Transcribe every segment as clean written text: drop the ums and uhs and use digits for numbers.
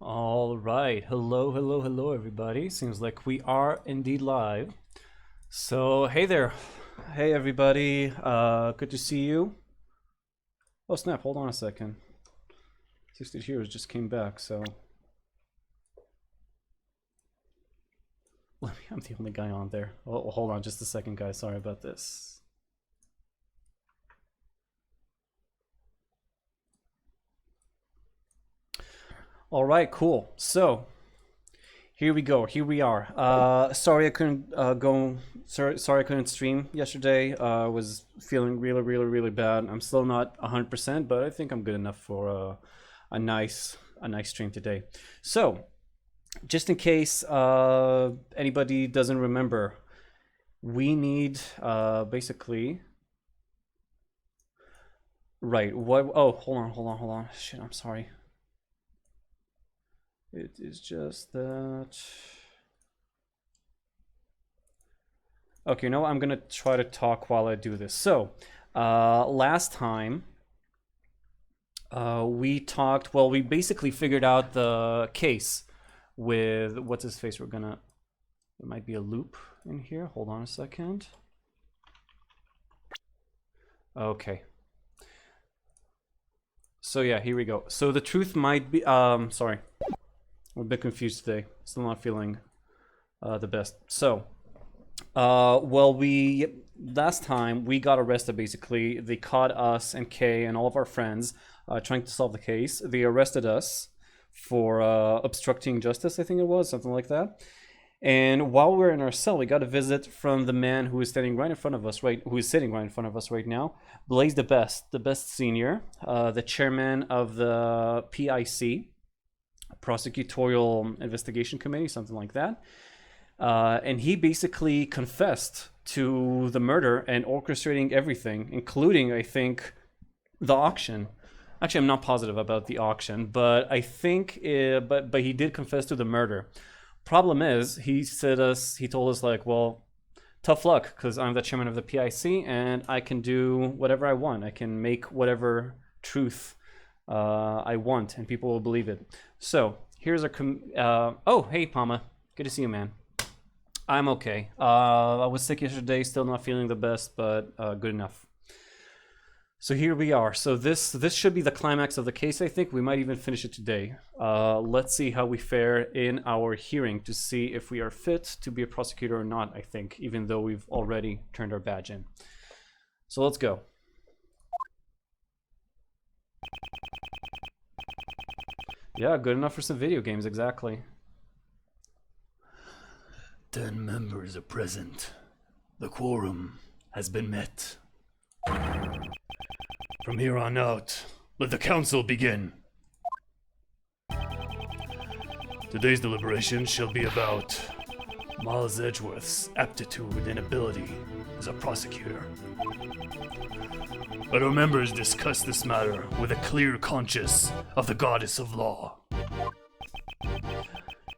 All right. Hello, hello, hello, everybody. Seems like we are indeed live. So, hey there. Hey, everybody. Good to see you. Oh, snap. Hold on a second. 60 Heroes just came back, so. I'm the only guy on there. Oh, hold on just a second, guys. Sorry about this. All right, cool. So, here we go. Here we are. Sorry I couldn't go. Sorry I couldn't stream yesterday. I was feeling really bad. I'm still not 100%, but I think I'm good enough for a nice stream today. So, just in case anybody doesn't remember, we need basically. Right. What? Oh, hold on. Shit. I'm sorry. It is just that. Okay, no, I'm gonna try to talk while I do this. So, last time we talked. Well, we basically figured out the case with what's his face. We're gonna. There might be a loop in here. Hold on a second. Okay. So yeah, here we go. So the truth might be. Sorry. I'm a bit confused today. Still not feeling the best. So, well, last time we got arrested. Basically, they caught us and Kay and all of our friends trying to solve the case. They arrested us for obstructing justice. I think it was something like that. And while we were in our cell, we got a visit from the man who is standing right in front of us, who is sitting right in front of us right now. Blaze the best senior, the chairman of the PIC. Prosecutorial Investigation Committee, something like that. And he basically confessed to the murder and orchestrating everything, including, I think, the auction. Actually, I'm not positive about the auction, but I think, but he did confess to the murder. Problem is, he told us like, well, tough luck, because I'm the chairman of the PIC and I can do whatever I want. I can make whatever truth I want, and people will believe it. So here's our oh, hey Palma, good to see you, man. I'm okay. I was sick yesterday, still not feeling the best, but good enough. So here we are. So this should be the climax of the case. I think we might even finish it today. Let's see how we fare in our hearing to see if we are fit to be a prosecutor or not. I think, even though we've already turned our badge in. So let's go. Yeah, good enough for some video games, exactly. 10 members are present. The quorum has been met. From here on out, let the council begin. Today's deliberation shall be about Miles Edgeworth's aptitude and ability as a prosecutor. Let our members discuss this matter with a clear conscience of the goddess of law.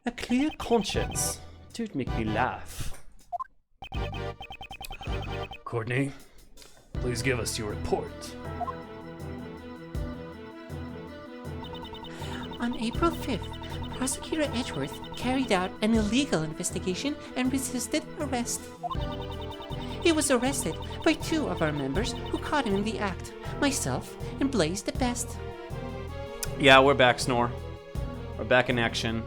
A clear conscience? Dude, make me laugh. Courtney, please give us your report. On April 5th, Prosecutor Edgeworth carried out an illegal investigation and resisted arrest. He was arrested by 2 of our members who caught him in the act, myself and Blaze the Best. Yeah, we're back, Snore. We're back in action.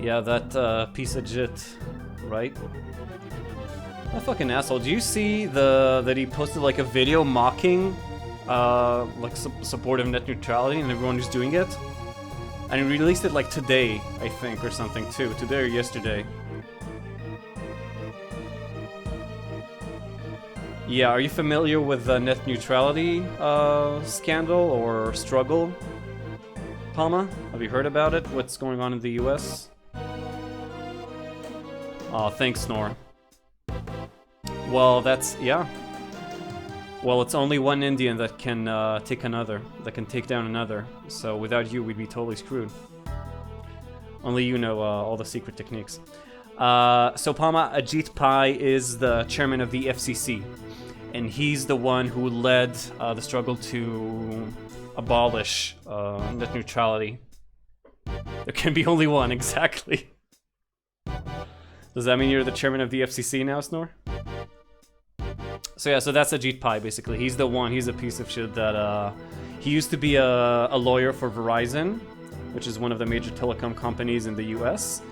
Yeah, that piece of shit, right? That fucking asshole. Do you see that he posted like a video mocking like support of net neutrality and everyone who's doing it? And he released it like today, I think, or something too. Today or yesterday. Yeah, are you familiar with the net neutrality scandal or struggle, Palma? Have you heard about it? What's going on in the US? Oh, thanks, Snore. Well, yeah. Well, it's only one Indian that can take down another. So without you, we'd be totally screwed. Only you know all the secret techniques. So Palma, Ajit Pai is the chairman of the FCC. And he's the one who led the struggle to abolish net neutrality. There can be only one, exactly. Does that mean you're the chairman of the FCC now, Snore? So yeah, so that's Ajit Pai, basically. He's the one, he's a piece of shit that, he used to be a lawyer for Verizon, which is one of the major telecom companies in the US.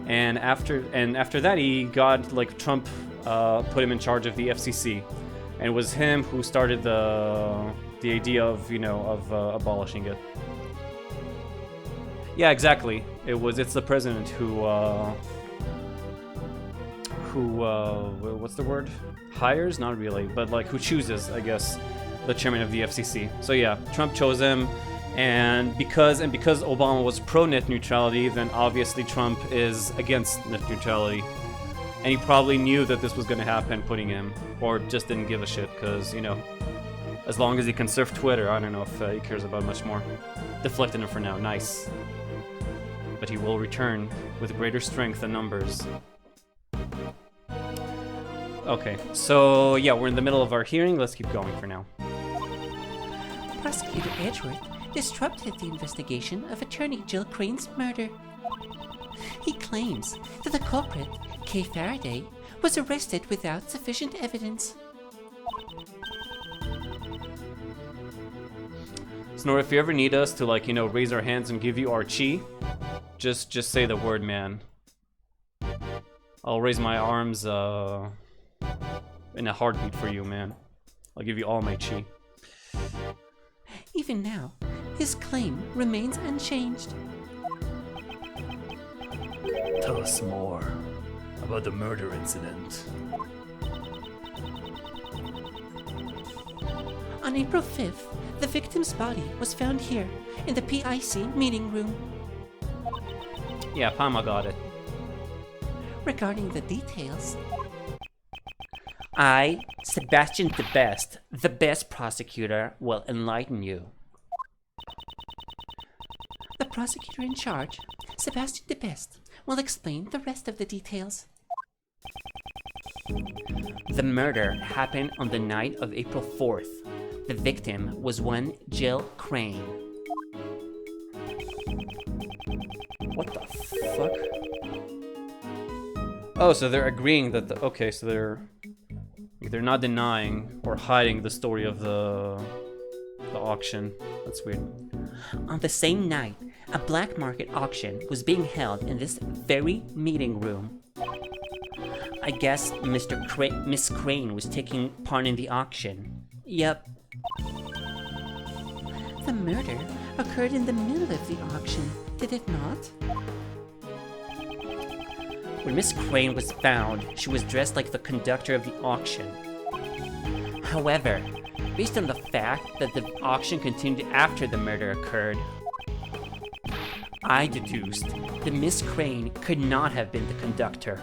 And after that, he got, like, Trump put him in charge of the FCC. And it was him who started the idea of, you know, of abolishing it. Yeah, exactly. It's the president who what's the word? Hires? Not really, but like who chooses, I guess, the chairman of the FCC. So yeah, Trump chose him, and because Obama was pro net neutrality, then obviously Trump is against net neutrality. And he probably knew that this was going to happen, putting him, or just didn't give a shit, because, you know, as long as he can surf Twitter, I don't know if he cares about much more. Deflected him for now, nice. But he will return with greater strength and numbers. Okay, so yeah, we're in the middle of our hearing. Let's keep going for now. Prosecutor Edgeworth disrupted the investigation of attorney Jill Crane's murder. He claims that the culprit, Kay Faraday, was arrested without sufficient evidence. Snore, if you ever need us to, like, you know, raise our hands and give you our chi, just say the word, man. I'll raise my arms in a heartbeat for you, man. I'll give you all my chi. Even now, his claim remains unchanged. Tell us more about the murder incident. On April 5th, the victim's body was found here in the PIC meeting room. Yeah, Pama got it. Regarding the details, I, Sebastian the best prosecutor, will enlighten you. the prosecutor in charge, Sebastian de Best, will explain the rest of the details. The murder happened on the night of April 4th. The victim was one Jill Crane. What the fuck? Oh, so they're agreeing that okay, so they're not denying or hiding the story of the auction. That's weird. On the same night, a black market auction was being held in this very meeting room. I guess Miss Crane was taking part in the auction. Yep. The murder occurred in the middle of the auction, did it not? When Miss Crane was found, she was dressed like the conductor of the auction. However, based on the fact that the auction continued after the murder occurred, I deduced that Miss Crane could not have been the conductor.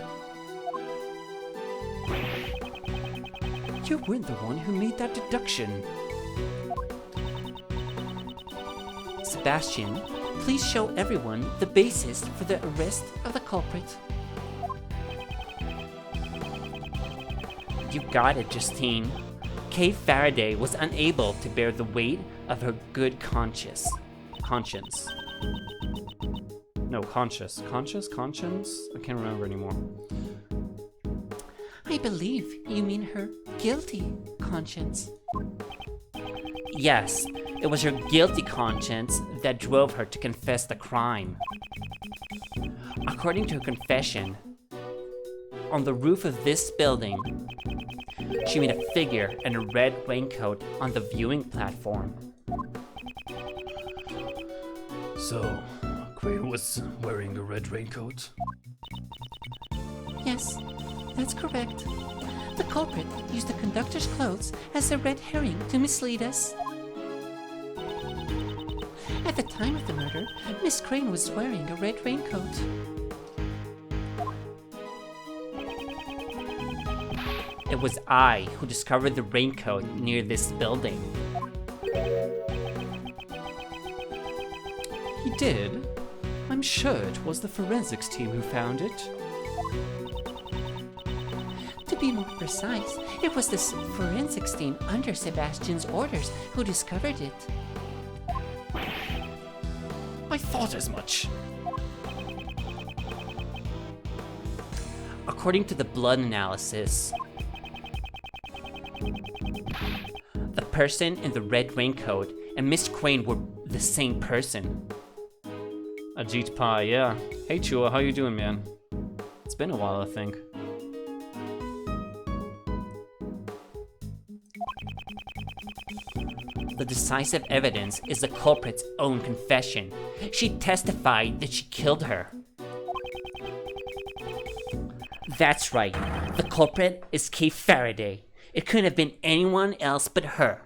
You weren't the one who made that deduction. Sebastian, please show everyone the basis for the arrest of the culprit. You got it, Justine. Kay Faraday was unable to bear the weight of her good conscience. No, conscience? I can't remember anymore. I believe you mean her guilty conscience. Yes, it was her guilty conscience that drove her to confess the crime. According to her confession, on the roof of this building, she made a figure in a red raincoat on the viewing platform. So, Crane was wearing a red raincoat? Yes, that's correct. The culprit used the conductor's clothes as a red herring to mislead us. At the time of the murder, Miss Crane was wearing a red raincoat. It was I who discovered the raincoat near this building. He did? I'm sure it was the forensics team who found it. To be more precise, it was the forensics team under Sebastian's orders who discovered it. I thought as much. According to the blood analysis, the person in the red raincoat and Miss Crane were the same person. Ajit Pai, yeah. Hey Chua, how you doing, man? It's been a while, I think. The decisive evidence is the culprit's own confession. She testified that she killed her. That's right. The culprit is Kay Faraday. It couldn't have been anyone else but her.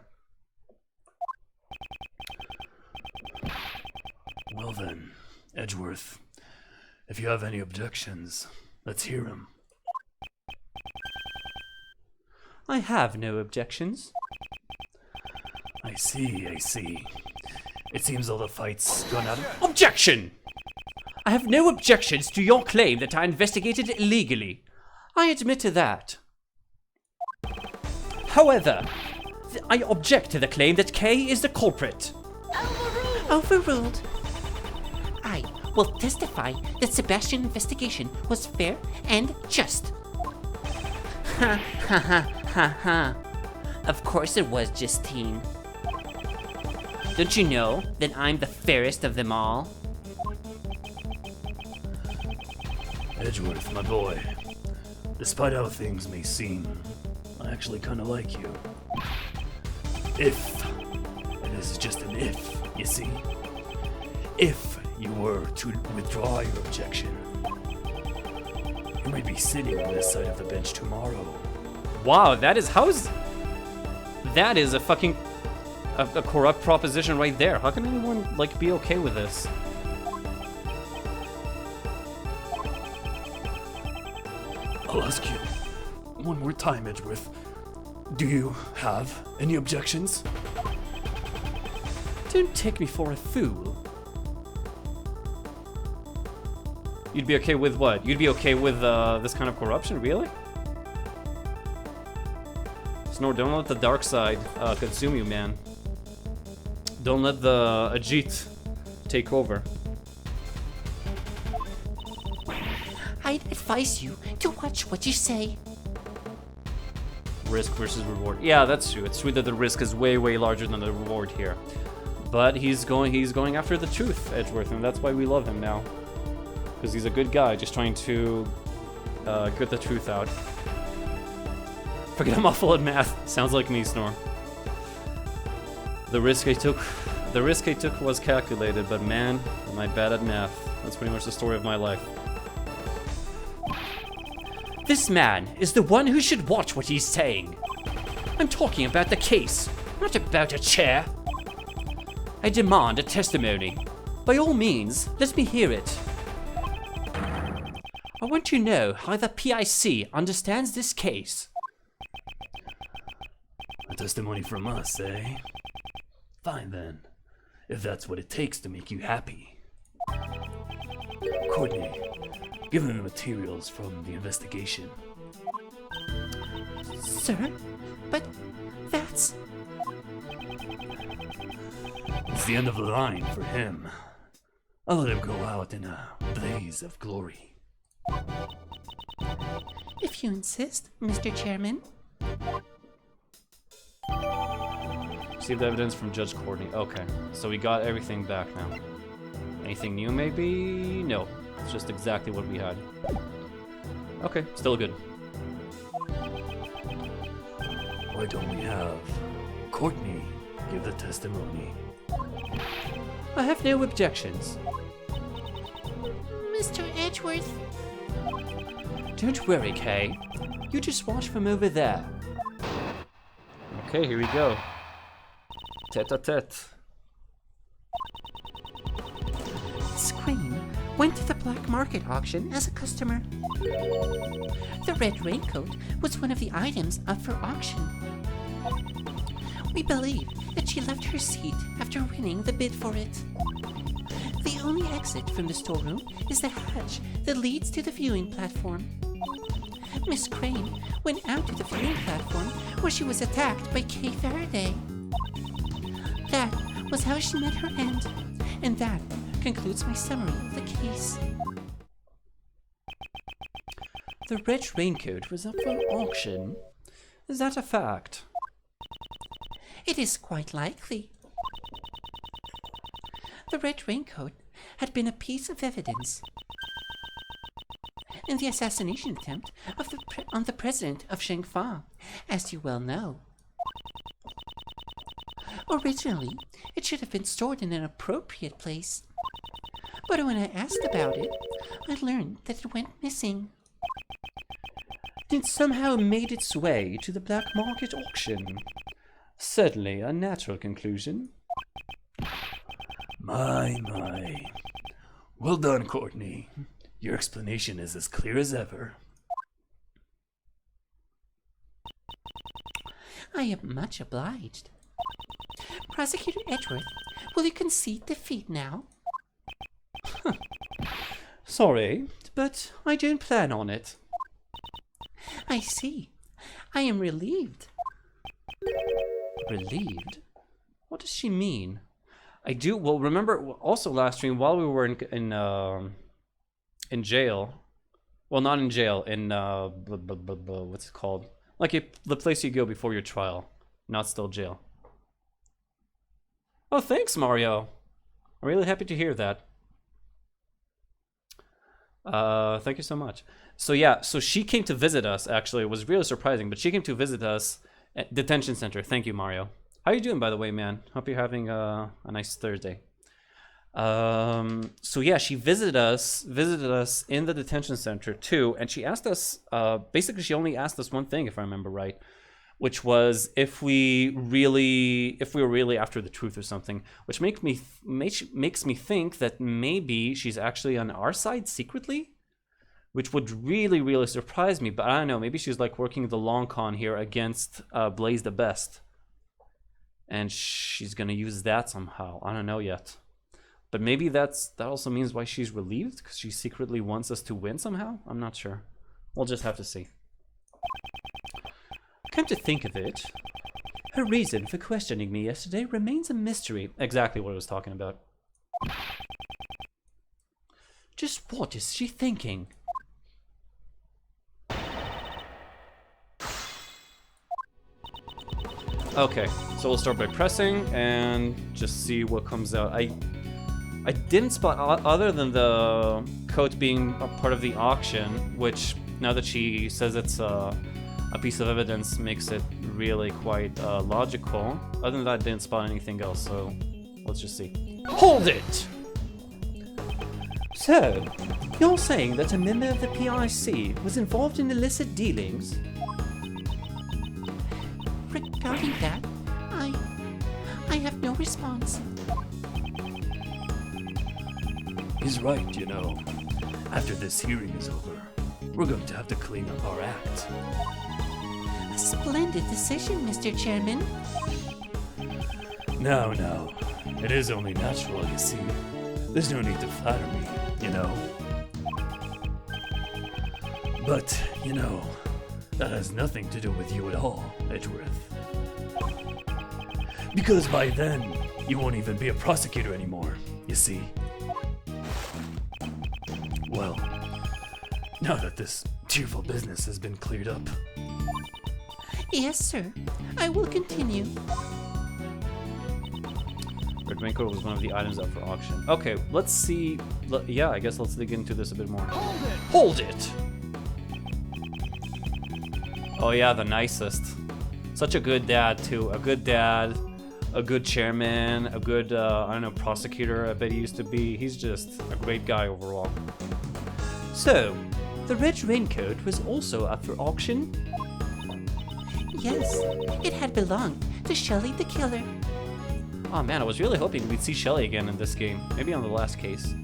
Well then, Edgeworth, if you have any objections, let's hear them. I have no objections. I see. It seems all the fight's gone out of... Objection! I have no objections to your claim that I investigated illegally. I admit to that. However, I object to the claim that Kay is the culprit. Overruled. I will testify that Sebastian's investigation was fair and just. Ha ha ha ha ha. Of course it was, Justine. Don't you know that I'm the fairest of them all? Edgeworth, my boy, despite how things may seem, I actually kinda like you. If, and this is just an if, you see, if you were to withdraw your objection, you might be sitting on this side of the bench tomorrow. Wow, that is that is a fucking a corrupt proposition right there. How can anyone like be okay with this? I'll ask you one more time, Edgeworth. Do you have any objections? Don't take me for a fool. You'd be okay with what? You'd be okay with this kind of corruption, really? Snore, don't let the dark side consume you, man. Don't let the Ajit take over. I'd advise you to watch what you say. Risk versus reward. Yeah, that's true. It's true that the risk is way, way larger than the reward here. But he's going after the truth, Edgeworth, and that's why we love him now. Because he's a good guy, just trying to get the truth out. Forget I'm awful at math. Sounds like me, Snore. The risk I took was calculated, but man, am I bad at math. That's pretty much the story of my life. This man is the one who should watch what he's saying. I'm talking about the case, not about a chair. I demand a testimony. By all means, let me hear it. I want to know how the PIC understands this case. A testimony from us, eh? Fine then, if that's what it takes to make you happy. Courtney, give them the materials from the investigation. Sir? But that's... It's the end of the line for him. I'll let him go out in a blaze of glory. If you insist, Mr. Chairman. Received evidence from Judge Courtney. Okay, so we got everything back now. Anything new, maybe? No, it's just exactly what we had. Okay, still good. Why don't we have Courtney give the testimony? I have no objections. Mr. Edgeworth. Don't worry, Kay. You just watch from over there. Okay, here we go. Tete-a-tete. Screen went to the black market auction as a customer. The red raincoat was one of the items up for auction. We believe that she left her seat after winning the bid for it. The only exit from the storeroom is the hatch that leads to the viewing platform. Miss Crane went out to the viewing platform where she was attacked by Kay Faraday. That was how she met her end, and that concludes my summary of the case. The red raincoat was up for auction. Is that a fact? It is quite likely. The red raincoat had been a piece of evidence in the assassination attempt on the president of Shangfa, as you well know. Originally, it should have been stored in an appropriate place, but when I asked about it, I learned that it went missing. It somehow made its way to the black market auction. Certainly a natural conclusion. My. Well done, Courtney. Your explanation is as clear as ever. I am much obliged. Prosecutor Edgeworth, will you concede defeat now? Sorry, but I don't plan on it. I see. I am relieved. Relieved? What does she mean? I do. Well, remember also last stream while we were in jail. Well, not in jail. In what's it called? Like the place you go before your trial, not still jail. Oh, thanks, Mario. I'm really happy to hear that. Thank you so much. So yeah, so she came to visit us. Actually, it was really surprising, but she came to visit us at detention center. Thank you, Mario. How you doing, by the way, man? Hope you're having a nice Thursday. So yeah, she visited us in the detention center too, and she asked us. Basically, she only asked us one thing, if I remember right, which was if we were really after the truth or something, which makes me think that maybe she's actually on our side secretly, which would really surprise me. But I don't know, maybe she's like working the long con here against Blaze the Best, and she's gonna use that somehow. I don't know yet, but maybe that also means why she's relieved, because she secretly wants us to win somehow. I'm not sure. We'll just have to see. Come to think of it, her reason for questioning me yesterday remains a mystery. Exactly what I was talking about. Just what is she thinking? Okay, so we'll start by pressing and just see what comes out. I didn't spot, other than the coat being a part of the auction, which now that she says it's a piece of evidence makes it really quite logical. Other than that, I didn't spot anything else, so let's just see. Hold it! So, you're saying that a member of the PIC was involved in illicit dealings? Regarding that, I have no response. He's right, you know. After this hearing is over, we're going to have to clean up our act. A splendid decision, Mr. Chairman. No. It is only natural, you see. There's no need to flatter me, you know. But, you know, that has nothing to do with you at all, Edgeworth. Because by then, you won't even be a prosecutor anymore, you see. Well, now that this tearful business has been cleared up. Yes, sir. I will continue. Red raincoat was one of the items up for auction. Okay, let's see. Yeah, I guess let's dig into this a bit more. Hold it! Oh yeah, the nicest. Such a good dad too. A good dad, a good chairman, a good, I don't know, prosecutor I bet he used to be. He's just a great guy overall. So, the red raincoat was also up for auction? Yes, it had belonged to Shelley the Killer. Oh man, I was really hoping we'd see Shelley again in this game. Maybe on the last case.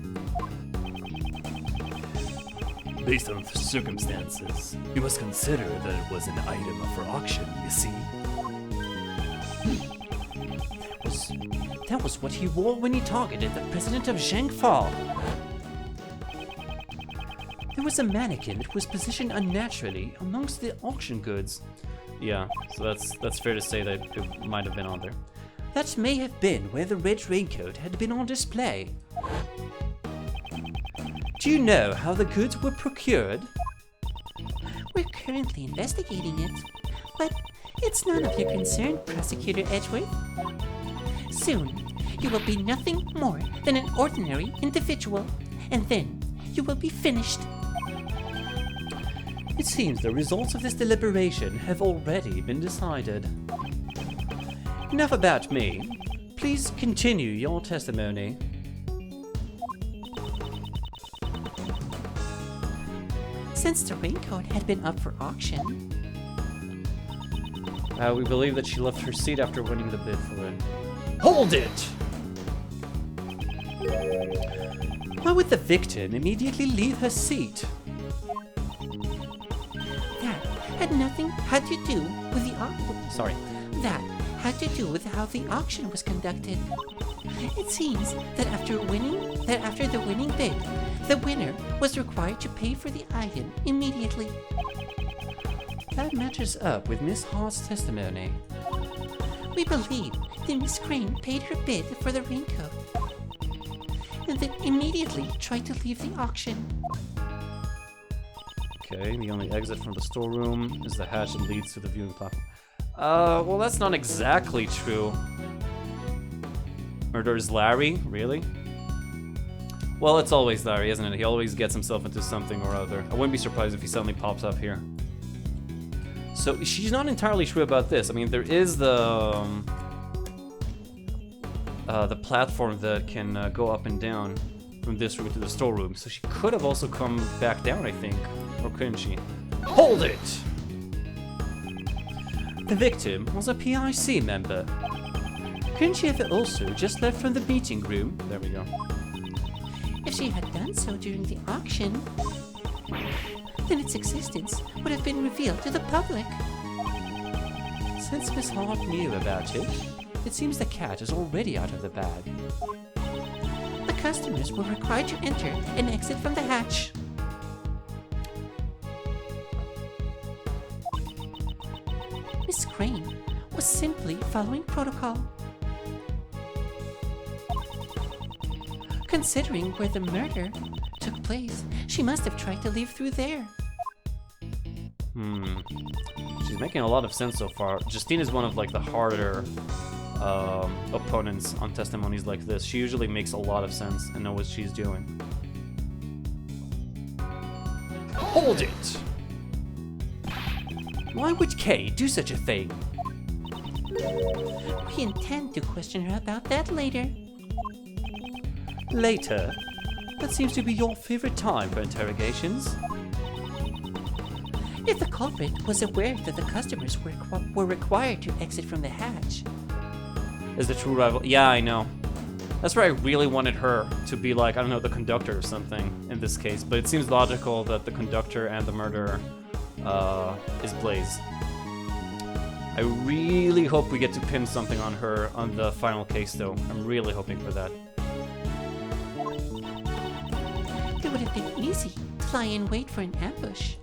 Based on the circumstances, you must consider that it was an item up for auction, you see. That was what he wore when he targeted the president of Shangfa. There was a mannequin that was positioned unnaturally amongst the auction goods. Yeah, so that's fair to say that it might have been on there. That may have been where the red raincoat had been on display. Do you know how the goods were procured? We're currently investigating it, but it's none of your concern, Prosecutor Edgeworth. Soon, you will be nothing more than an ordinary individual, and then you will be finished. It seems the results of this deliberation have already been decided. Enough about me. Please continue your testimony. Since the raincoat had been up for auction, We believe that she left her seat after winning the bid for it. Hold it! Why would the victim immediately leave her seat? that had to do with the auction. That had to do with how the auction was conducted. It seems that after the winning bid, the winner was required to pay for the item immediately. That matches up with Miss Hart's testimony. We believe that Miss Crane paid her bid for the raincoat, and then immediately tried to leave the auction. Okay, the only exit from the storeroom is the hatch that leads to the viewing platform. Well, that's not exactly true. Murder's Larry? Really? Well, it's always Larry, isn't it? He always gets himself into something or other. I wouldn't be surprised if he suddenly pops up here. So, she's not entirely sure about this. I mean, there is the platform that can go up and down from this room to the storeroom. So she could have also come back down, I think. Or couldn't she? Hold it! The victim was a PIC member. Couldn't she have also just left from the meeting room? There we go. If she had done so during the auction, then its existence would have been revealed to the public. Since Miss Hart knew about it, it seems the cat is already out of the bag. The customers were required to enter and exit from the hatch. Miss Crane was simply following protocol. Considering where the murder took place, she must have tried to leave through there. She's making a lot of sense so far. Justine is one of like the harder opponents on testimonies like this. She usually makes a lot of sense and knows what she's doing. Hold it! Why would Kay do such a thing? We intend to question her about that later. Later? That seems to be your favorite time for interrogations. If the culprit was aware that the customers were required to exit from the hatch, Is the true rival? Yeah, I know. That's where I really wanted her to be like, I don't know, the conductor or something in this case. But it seems logical that the conductor and the murderer is Blaze. I really hope we get to pin something on her on the final case, though. I'm really hoping for that. it would have been easy to lie in wait for an ambush.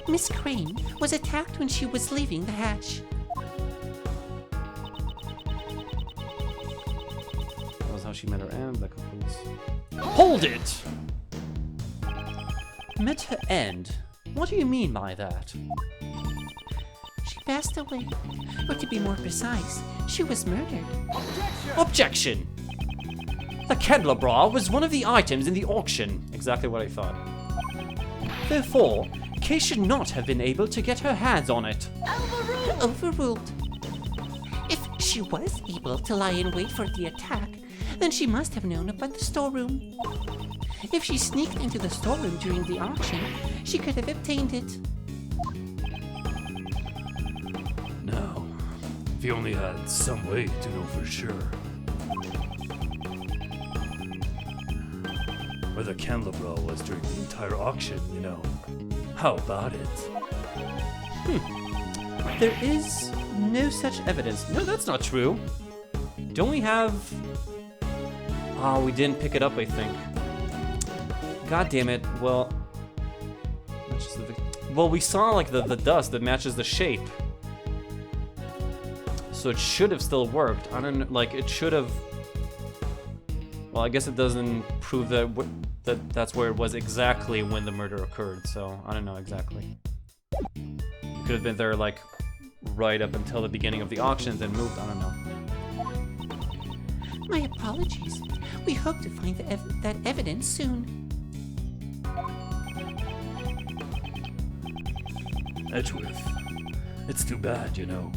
Miss Crane was attacked when she was leaving the hatch. That was how she met her end. That concludes. Hold it! Met her end? What do you mean by that? She passed away, or to be more precise, she was murdered. Objection! The candelabra was one of the items in the auction. Exactly what I thought. Therefore, Kay should not have been able to get her hands on it. Overruled. If she was able to lie in wait for the attack, then she must have known about the storeroom. If she sneaked into the storeroom during the auction, she could have obtained it. Now, if you only had some way to know for sure. Where the candelabra was during the entire auction, you know. How about it? There is no such evidence. No, that's not true. Don't we have... Oh, we didn't pick it up, I think. God damn it. Well... Well, we saw, like, the dust that matches the shape. So it should have still worked. I don't know, like, it should have... Well, I guess it doesn't prove that that's where it was exactly when the murder occurred, so I don't know exactly. It could have been there, like, right up until the beginning of the auctions and moved, I don't know. My apologies. We hope to find that evidence soon. Edgeworth, it's too bad, you know.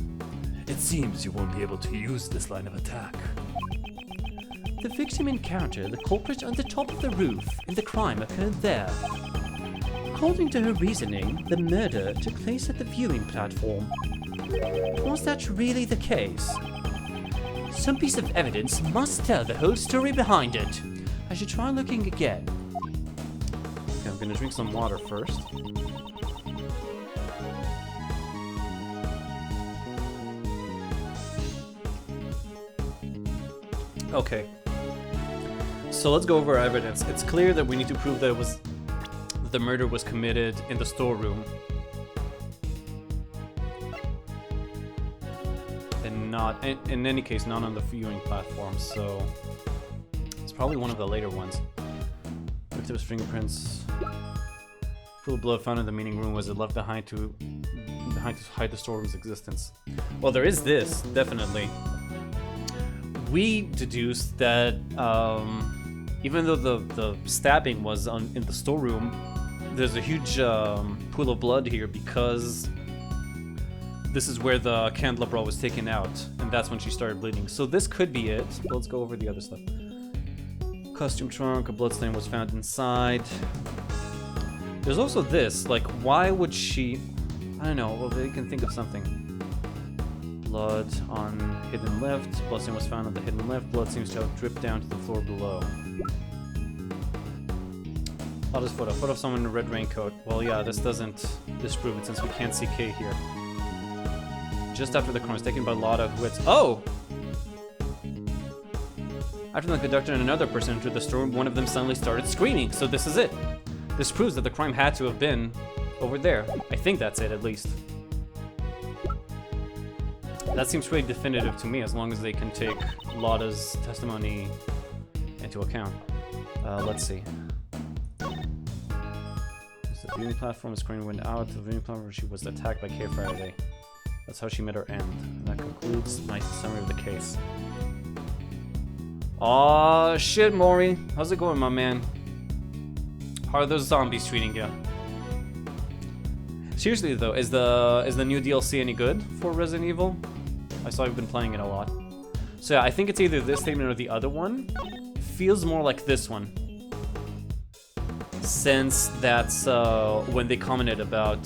It seems you won't be able to use this line of attack. The victim encountered the culprit on the top of the roof, and the crime occurred there. According to her reasoning, the murder took place at the viewing platform. Was that really the case? Some piece of evidence must tell the whole story behind it. I should try looking again. Okay, I'm gonna drink some water first. Okay. So let's go over our evidence. It's clear that we need to prove that the murder was committed in the storeroom. And not, in any case, not on the viewing platform, so it's probably one of the later ones. Victim's fingerprints. Pool of blood found in the meeting room. Was it left behind to hide the storeroom's existence? Well, there is this, definitely. We deduced that even though the stabbing was in the storeroom, there's a huge pool of blood here because this is where the candelabra was taken out, and that's when she started bleeding. So this could be it. Let's go over the other stuff. Costume trunk, a bloodstain was found inside. There's also this, like, why would she... I don't know, well, they can think of something. Blood on hidden left. Bloodstain was found on the hidden left. Blood seems to have dripped down to the floor below. Oh, this photo. Photo of someone in a red raincoat. Well, yeah, this doesn't disprove it since we can't see K here. Just after the crime was taken by Lotta, who had... Oh! After the conductor and another person entered the store, one of them suddenly started screaming. So this is it. This proves that the crime had to have been over there. I think that's it, at least. That seems pretty definitive to me, as long as they can take Lotta's testimony into account. Let's see. The viewing platform screen went out. The viewing platform, she was attacked by K Faraday. That's how she met her end. And that concludes my summary of the case. Aw, shit, Maury. How's it going, my man? How are those zombies treating you? Seriously though, is the new DLC any good for Resident Evil? I saw you've been playing it a lot. So yeah, I think it's either this statement or the other one. Feels more like this one. Since that's when they commented about...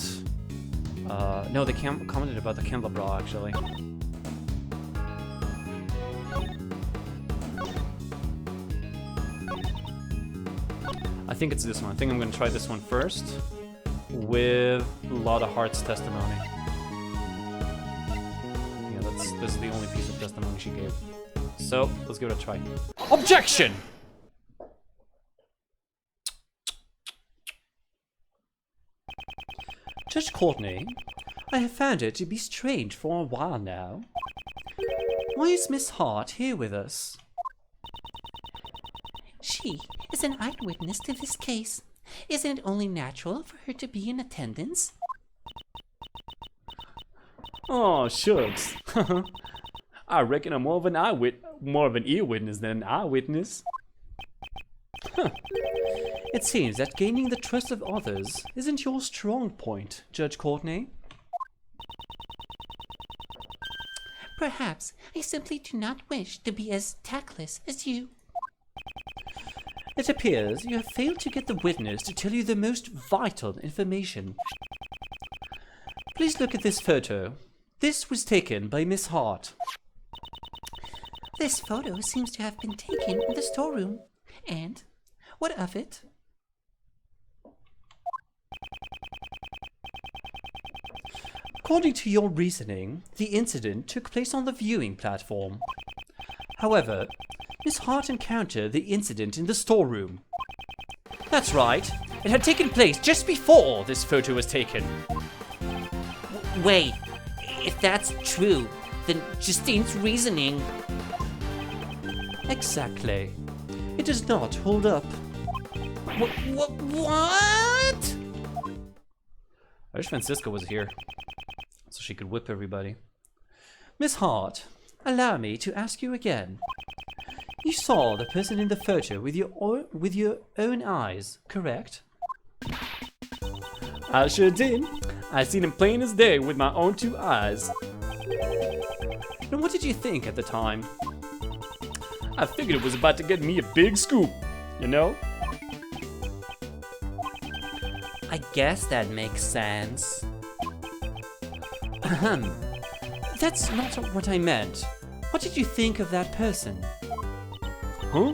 no, they commented about the candelabra, actually. I think it's this one. I think I'm going to try this one first. With Lotta Hart's testimony. Yeah, this is the only piece of testimony she gave. So, let's give it a try. Objection! Judge Courtney, I have found it to be strange for a while now. Why is Miss Hart here with us? She is an eyewitness to this case. Isn't it only natural for her to be in attendance? Oh, shucks. I reckon I'm more of an ear witness than an eyewitness. It seems that gaining the trust of others isn't your strong point, Judge Courtney. Perhaps I simply do not wish to be as tactless as you. It appears you have failed to get the witness to tell you the most vital information. Please look at this photo. This was taken by Miss Hart. This photo seems to have been taken in the storeroom. And what of it? According to your reasoning, the incident took place on the viewing platform. However, Miss Hart encountered the incident in the storeroom. That's right. It had taken place just before this photo was taken. Wait, if that's true, then Justine's reasoning... Exactly. It does not hold up. What? I wish Francisca was here so she could whip everybody. Miss Hart, allow me to ask you again. You saw the person in the photo with your own eyes, correct? I sure did. I seen him plain as day with my own 2 eyes. And what did you think at the time? I figured it was about to get me a big scoop, you know? I guess that makes sense. Ahem. That's not what I meant. What did you think of that person? Huh?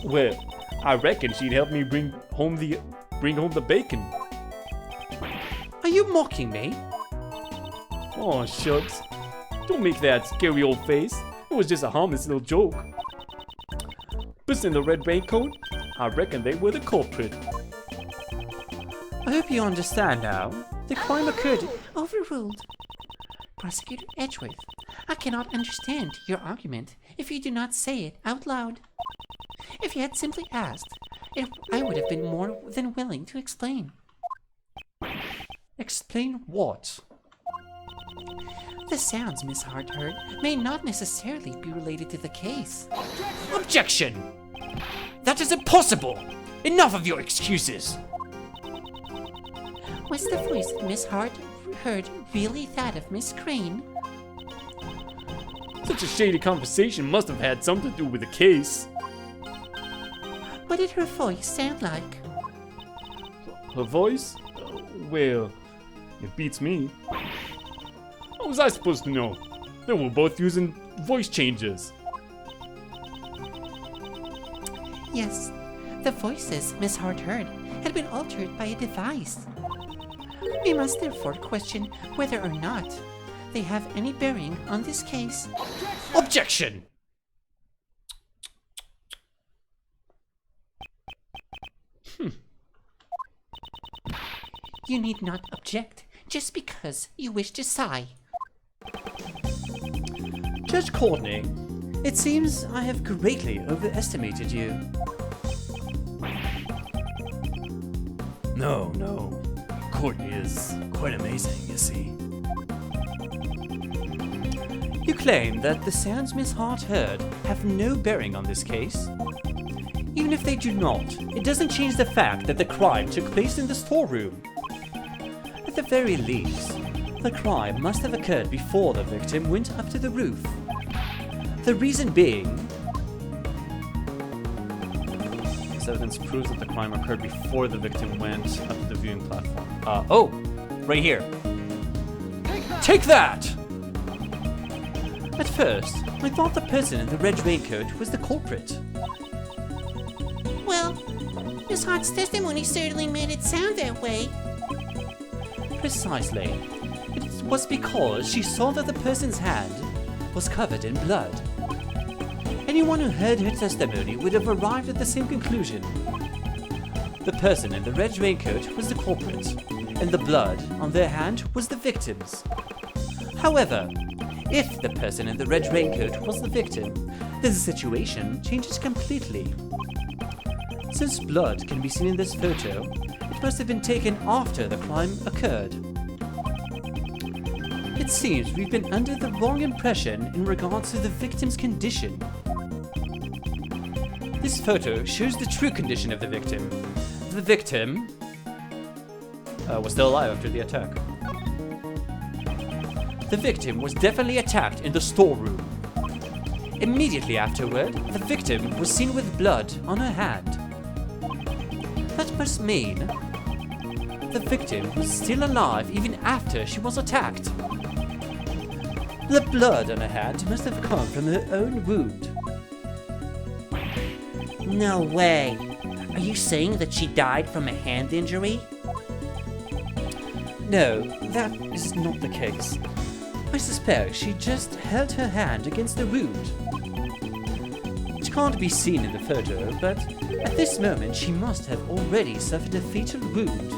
Well, I reckon she'd help me bring home the bacon. Are you mocking me? Oh, shucks. Don't make that scary old face. It was just a harmless little joke. Person in the red raincoat? I reckon they were the culprit. I hope you understand now. The crime occurred. Overruled. Prosecutor Edgeworth, I cannot understand your argument if you do not say it out loud. If you had simply asked, I would have been more than willing to explain. Explain what? The sounds Miss Hart heard may not necessarily be related to the case. Objection! That is impossible! Enough of your excuses! Was the voice that Miss Hart heard really that of Miss Crane? Such a shady conversation must have had something to do with the case. What did her voice sound like? Her voice? Well, it beats me. How was I supposed to know? They were both using voice changes. Yes, the voices Miss Hart heard had been altered by a device. We must therefore question whether or not they have any bearing on this case. Objection! You need not object just because you wish to sigh. Judge Courtney, it seems I have greatly overestimated you. No. Courtney is quite amazing, you see. You claim that the sounds Miss Hart heard have no bearing on this case. Even if they do not, it doesn't change the fact that the crime took place in the storeroom. At the very least, the crime must have occurred before the victim went up to the roof. The reason being, this evidence proves that the crime occurred before the victim went up to the viewing platform. Right here. Take that! At first, I thought the person in the red raincoat was the culprit. Well, Miss Hart's testimony certainly made it sound that way. Precisely. It was because she saw that the person's hand was covered in blood. Anyone who heard her testimony would have arrived at the same conclusion. The person in the red raincoat was the culprit, and the blood on their hand was the victim's. However, if the person in the red raincoat was the victim, then the situation changes completely. Since blood can be seen in this photo, it must have been taken after the crime occurred. It seems we've been under the wrong impression in regards to the victim's condition. This photo shows the true condition of the victim. The victim was still alive after the attack. The victim was definitely attacked in the storeroom. Immediately afterward, the victim was seen with blood on her hand. That must mean the victim was still alive even after she was attacked. The blood on her hand must have come from her own wound. No way. Are you saying that she died from a hand injury? No, that is not the case. I suspect she just held her hand against the wound. It can't be seen in the photo, but at this moment she must have already suffered a fatal wound.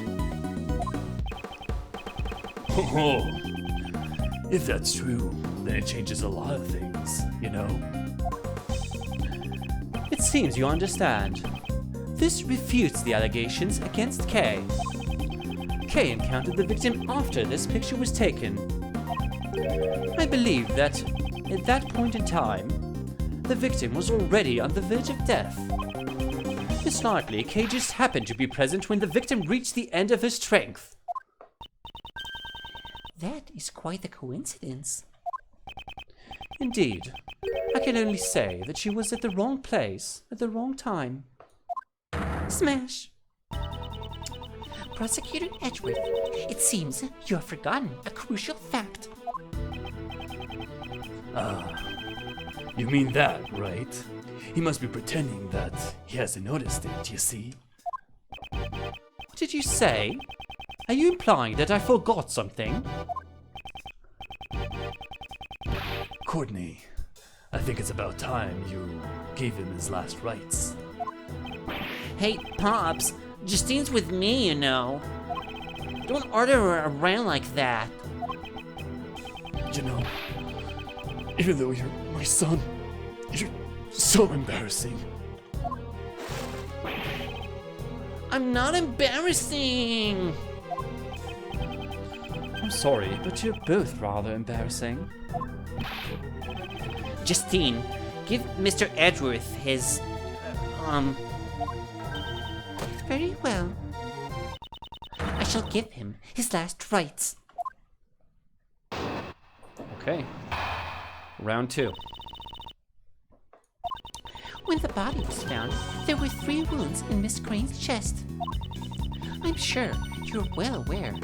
Oh, if that's true, then it changes a lot of things, you know? It seems you understand. This refutes the allegations against Kay. Kay encountered the victim after this picture was taken. I believe that at that point in time, the victim was already on the verge of death. It's likely Kay just happened to be present when the victim reached the end of her strength. That is quite a coincidence. Indeed, I can only say that she was at the wrong place at the wrong time. Smash! Prosecutor Edgeworth, it seems you have forgotten a crucial fact. You mean that, right? He must be pretending that he hasn't noticed it, you see? What did you say? Are you implying that I forgot something? Courtney, I think it's about time you gave him his last rites. Hey, Pops, Justine's with me, you know. Don't order her around like that. You know, even though you're my son, you're so embarrassing. I'm not embarrassing. I'm sorry, but you're both rather embarrassing. Justine, give Mr. Edgeworth his, Very well. I shall give him his last rites. Okay. Round 2. When the body was found, there were 3 wounds in Miss Crane's chest. I'm sure you're well aware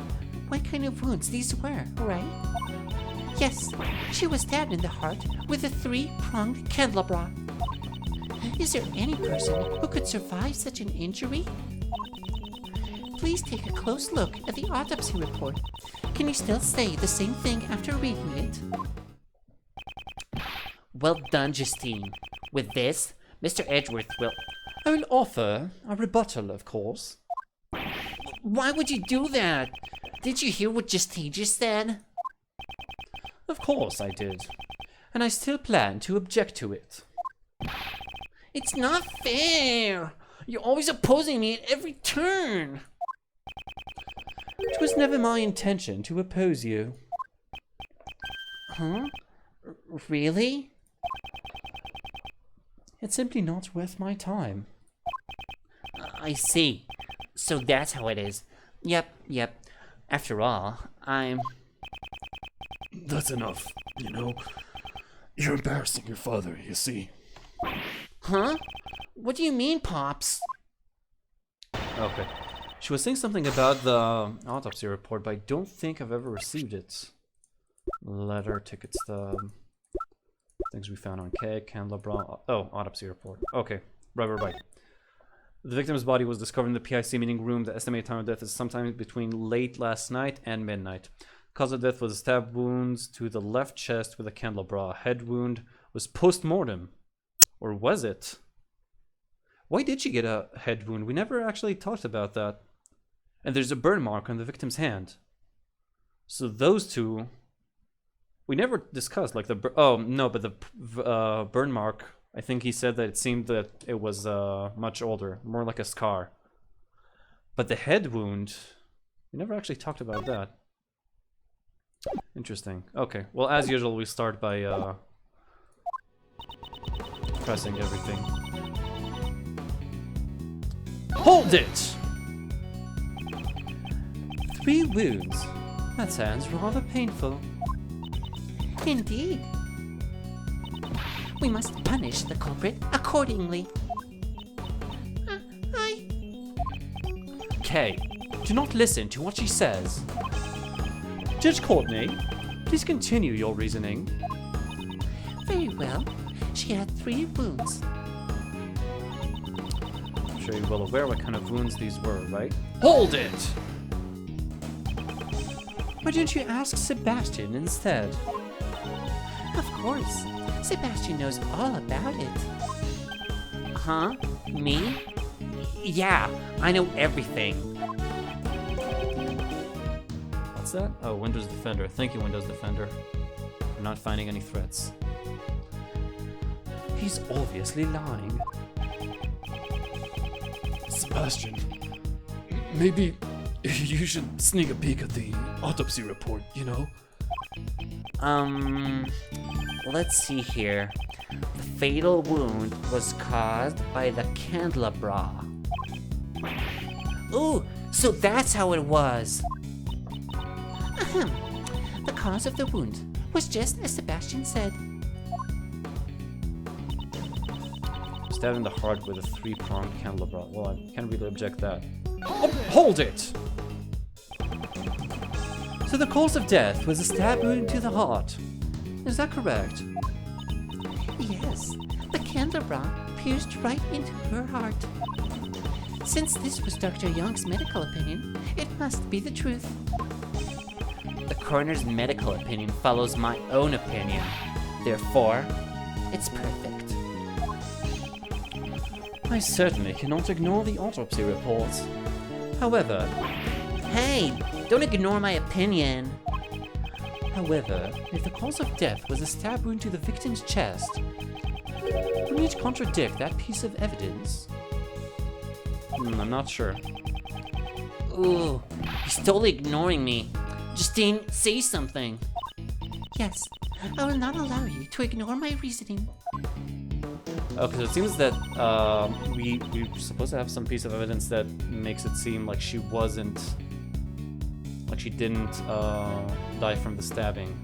what kind of wounds these were, right? Yes, she was stabbed in the heart with a 3-pronged candelabra. Is there any person who could survive such an injury? Please take a close look at the autopsy report. Can you still say the same thing after reading it? well done, Justine. With this, Mr. Edgeworth will... I will offer a rebuttal, of course. Why would you do that? Did you hear what Justine just said? Of course I did. And I still plan to object to it. It's not fair. You're always opposing me at every turn. It was never my intention to oppose you. Huh? Really? It's simply not worth my time. I see. So that's how it is. Yep. After all, I'm... That's enough, you know? You're embarrassing your father, you see. Huh? What do you mean, Pops? Okay. She was saying something about the autopsy report, but I don't think I've ever received it. Letter, ticket stub, things we found on K, candelabra. Oh, autopsy report. Okay, right. The victim's body was discovered in the PIC meeting room. The estimated time of death is sometime between late last night and midnight. Cause of death was stab wounds to the left chest with a candelabra. Head wound was post-mortem. Or was it? Why did she get a head wound? We never actually talked about that. And there's a burn mark on the victim's hand. So those two... We never discussed, like, the... Oh, no, but the burn mark... I think he said that it seemed that it was much older. More like a scar. But the head wound... We never actually talked about that. Interesting. Okay, well, as usual, we start by pressing everything. Hold it! 3 wounds. That sounds rather painful. Indeed. We must punish the culprit accordingly. Kay, do not listen to what she says. Judge Courtney, please continue your reasoning. Very well. She had 3 wounds. I'm sure you're well aware what kind of wounds these were, right? Hold it! Why didn't you ask Sebastian instead? Of course. Sebastian knows all about it. Huh? Me? Yeah, I know everything. What's that? Oh, Windows Defender. Thank you, Windows Defender. I'm not finding any threats. He's obviously lying. Sebastian, maybe you should sneak a peek at the autopsy report, you know? Let's see here. The fatal wound was caused by the candelabra. Ooh, so that's how it was. Ahem. The cause of the wound was just as Sebastian said. Stabbed in the heart with a 3-pronged candelabra. Well, I can't really object that. Hold it! So the cause of death was a stab wound to the heart. Is that correct? Yes, the candelabra pierced right into her heart. Since this was Dr. Young's medical opinion, it must be the truth. The coroner's medical opinion follows my own opinion. Therefore, it's perfect. I certainly cannot ignore the autopsy reports. However, Hey, don't ignore my opinion. if the cause of death was a stab wound to the victim's chest, wouldn't it contradict that piece of evidence? I'm not sure. Ooh, he's totally ignoring me. Justine, say something. Yes, I will not allow you to ignore my reasoning. Okay, so it seems that we're supposed to have some piece of evidence that makes it seem like she didn't die from the stabbing.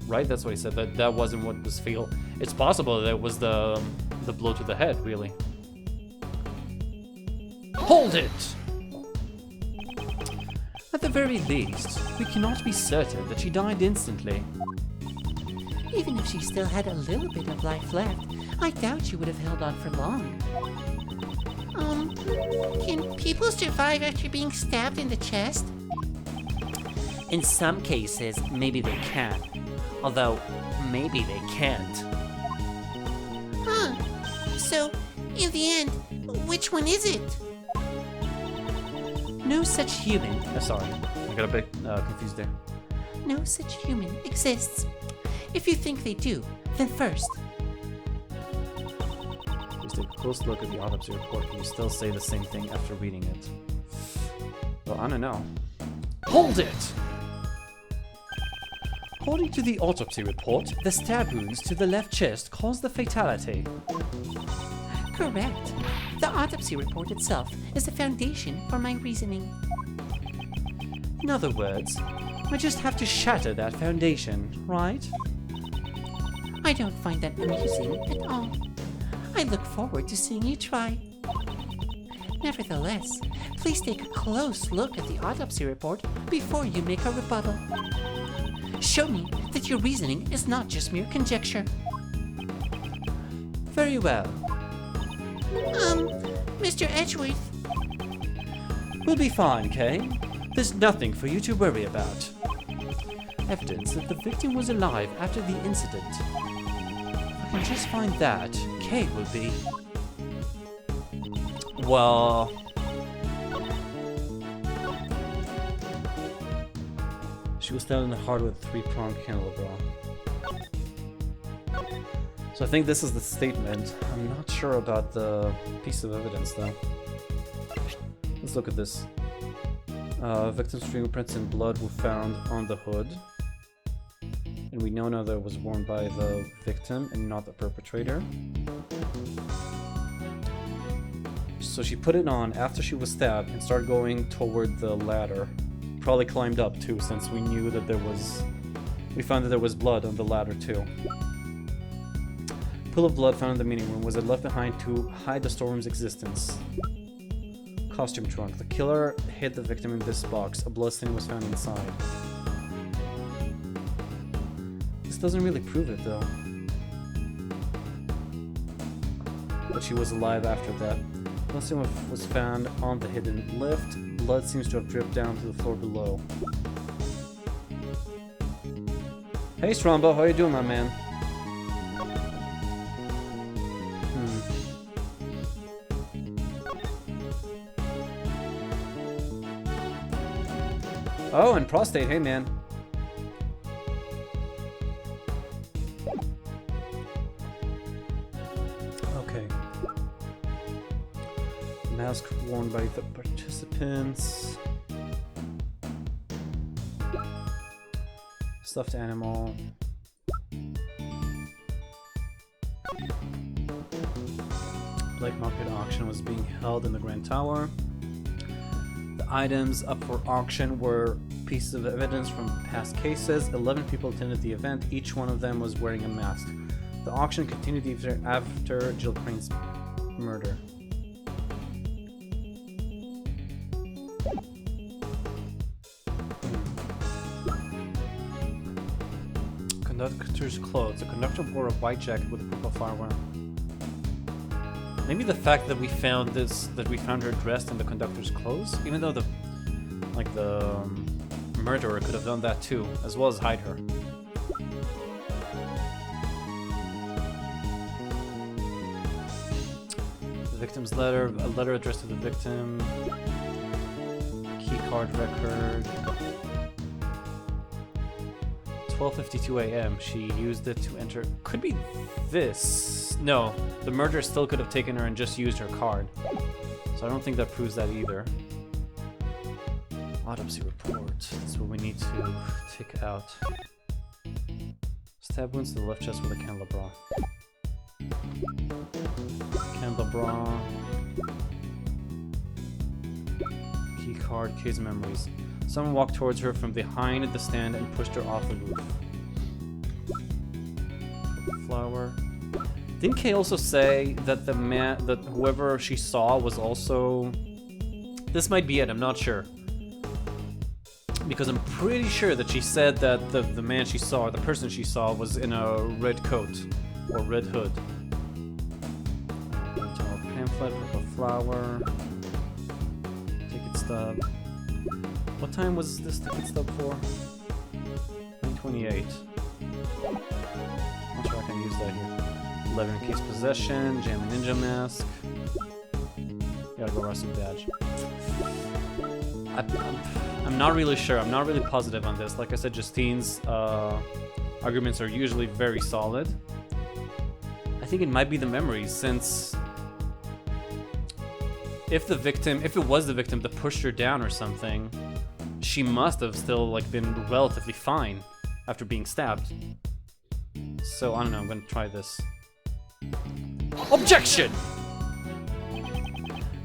Right? That's what he said. That wasn't what was fatal. It's possible that it was the blow to the head, really. Hold it! At the very least, we cannot be certain that she died instantly. Even if she still had a little bit of life left, I doubt she would have held on for long. Can people survive after being stabbed in the chest? In some cases, maybe they can. Although, maybe they can't. Huh. So, in the end, which one is it? No such human. Sorry, I got a bit confused there. No such human exists. If you think they do, then first, Just take a close look at the autopsy report. Can you still say the same thing after reading it? Well, I don't know. Hold it! According to the autopsy report, the stab wounds to the left chest caused the fatality. correct. The autopsy report itself is the foundation for my reasoning. In other words, I just have to shatter that foundation, right? I don't find that amusing at all. I look forward to seeing you try. Nevertheless, please take a close look at the autopsy report before you make a rebuttal. Show me that your reasoning is not just mere conjecture. Very well. Mr. Edgeworth, We'll be fine, Kay. There's nothing for you to worry about. Evidence that the victim was alive after the incident. If I can just find that, Kay will be... Well... She was stabbed in the heart with a 3-pronged candelabra. So I think this is the statement. I'm not sure about the piece of evidence, though. Let's look at this. Victim's fingerprints and blood were found on the hood. And we know now that it was worn by the victim and not the perpetrator. So she put it on after she was stabbed and started going toward the ladder. Probably climbed up too, since we knew that there was... We found that there was blood on the ladder too. Pool of blood found in the meeting room. Was it left behind to hide the storeroom's existence? Costume trunk. The killer hid the victim in this box. A bloodstain was found inside. This doesn't really prove it though. But she was alive after that. Bloodstain was found on the hidden lift. Blood seems to have dripped down to the floor below. Hey Strombo, how you doing, my man? Oh, and prostate, hey man. Okay. Mask worn by the participants. Stuffed animal. Black market auction was being held in the Grand Tower. The items up for auction were pieces of evidence from past cases. 11 people attended the event. Each one of them was wearing a mask. The auction continued after Jill Crane's murder. Conductor's clothes. The conductor wore a white jacket with a purple flower. Maybe the fact that we found her dressed in the conductor's clothes, even though the murderer could have done that too, as well as hide her. The victim's letter, a letter addressed to the victim. Key card record. 12:52 a.m. She used it to enter. Could be this. No, the murderer still could have taken her and just used her card. So I don't think that proves that either. Autopsy report. That's what we need to take out. Stab wounds to the left chest with a candelabra. Candelabra. Key card, case memories. Someone walked towards her from behind the stand and pushed her off the roof. Flower. Didn't Kay also say that that whoever she saw was also... This might be it, I'm not sure. Because I'm pretty sure that she said that the man she saw, or the person she saw, was in a red coat or red hood. Pamphlet, purple flower. Ticket stub. What time was this ticket stub for? 9:28. Not sure I can use that here. 11 case possession, jam ninja mask. Gotta go rusted badge. I'm not really sure. I'm not really positive on this. Like I said, Justine's arguments are usually very solid. I think it might be the memories, since if it was the victim that pushed her down or something, she must have still been relatively fine after being stabbed. So I don't know. I'm gonna try this. Objection!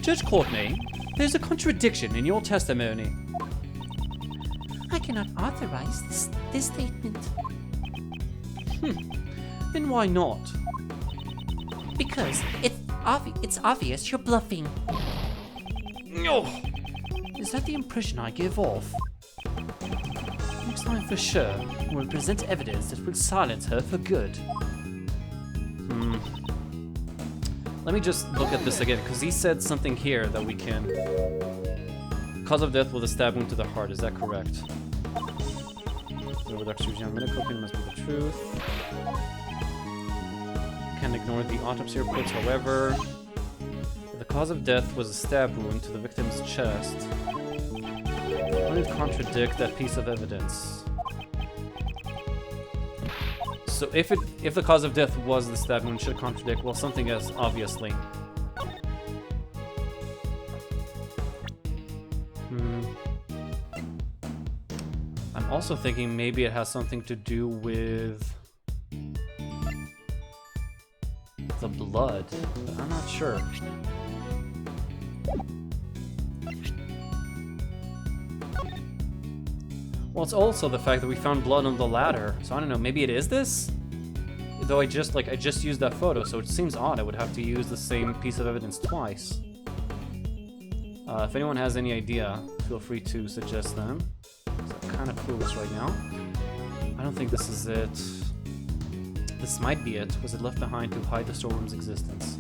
Judge Courtney, there's a contradiction in your testimony. I cannot authorize this statement. Then why not? Because it's obvious you're bluffing. No! Is that the impression I give off? Next time for sure, we'll present evidence that will silence her for good. Let me just look at this again, because he said something here that we can... Cause of death with a stab wound to the heart, is that correct? The reduction of medical opinion must be the truth. Can't ignore the autopsy reports, however. The cause of death was a stab wound to the victim's chest. Why did it contradict that piece of evidence? So if the cause of death was the stab wound, should contradict, well, something else, obviously. I'm also thinking maybe it has something to do with the blood, but I'm not sure. Well, it's also the fact that we found blood on the ladder, so I don't know, maybe it is this? Though I just used that photo, so it seems odd I would have to use the same piece of evidence twice. If anyone has any idea, feel free to suggest them. I'm kind of clueless right now. I don't think this is it. This might be it. Was it left behind to hide the storeroom's existence?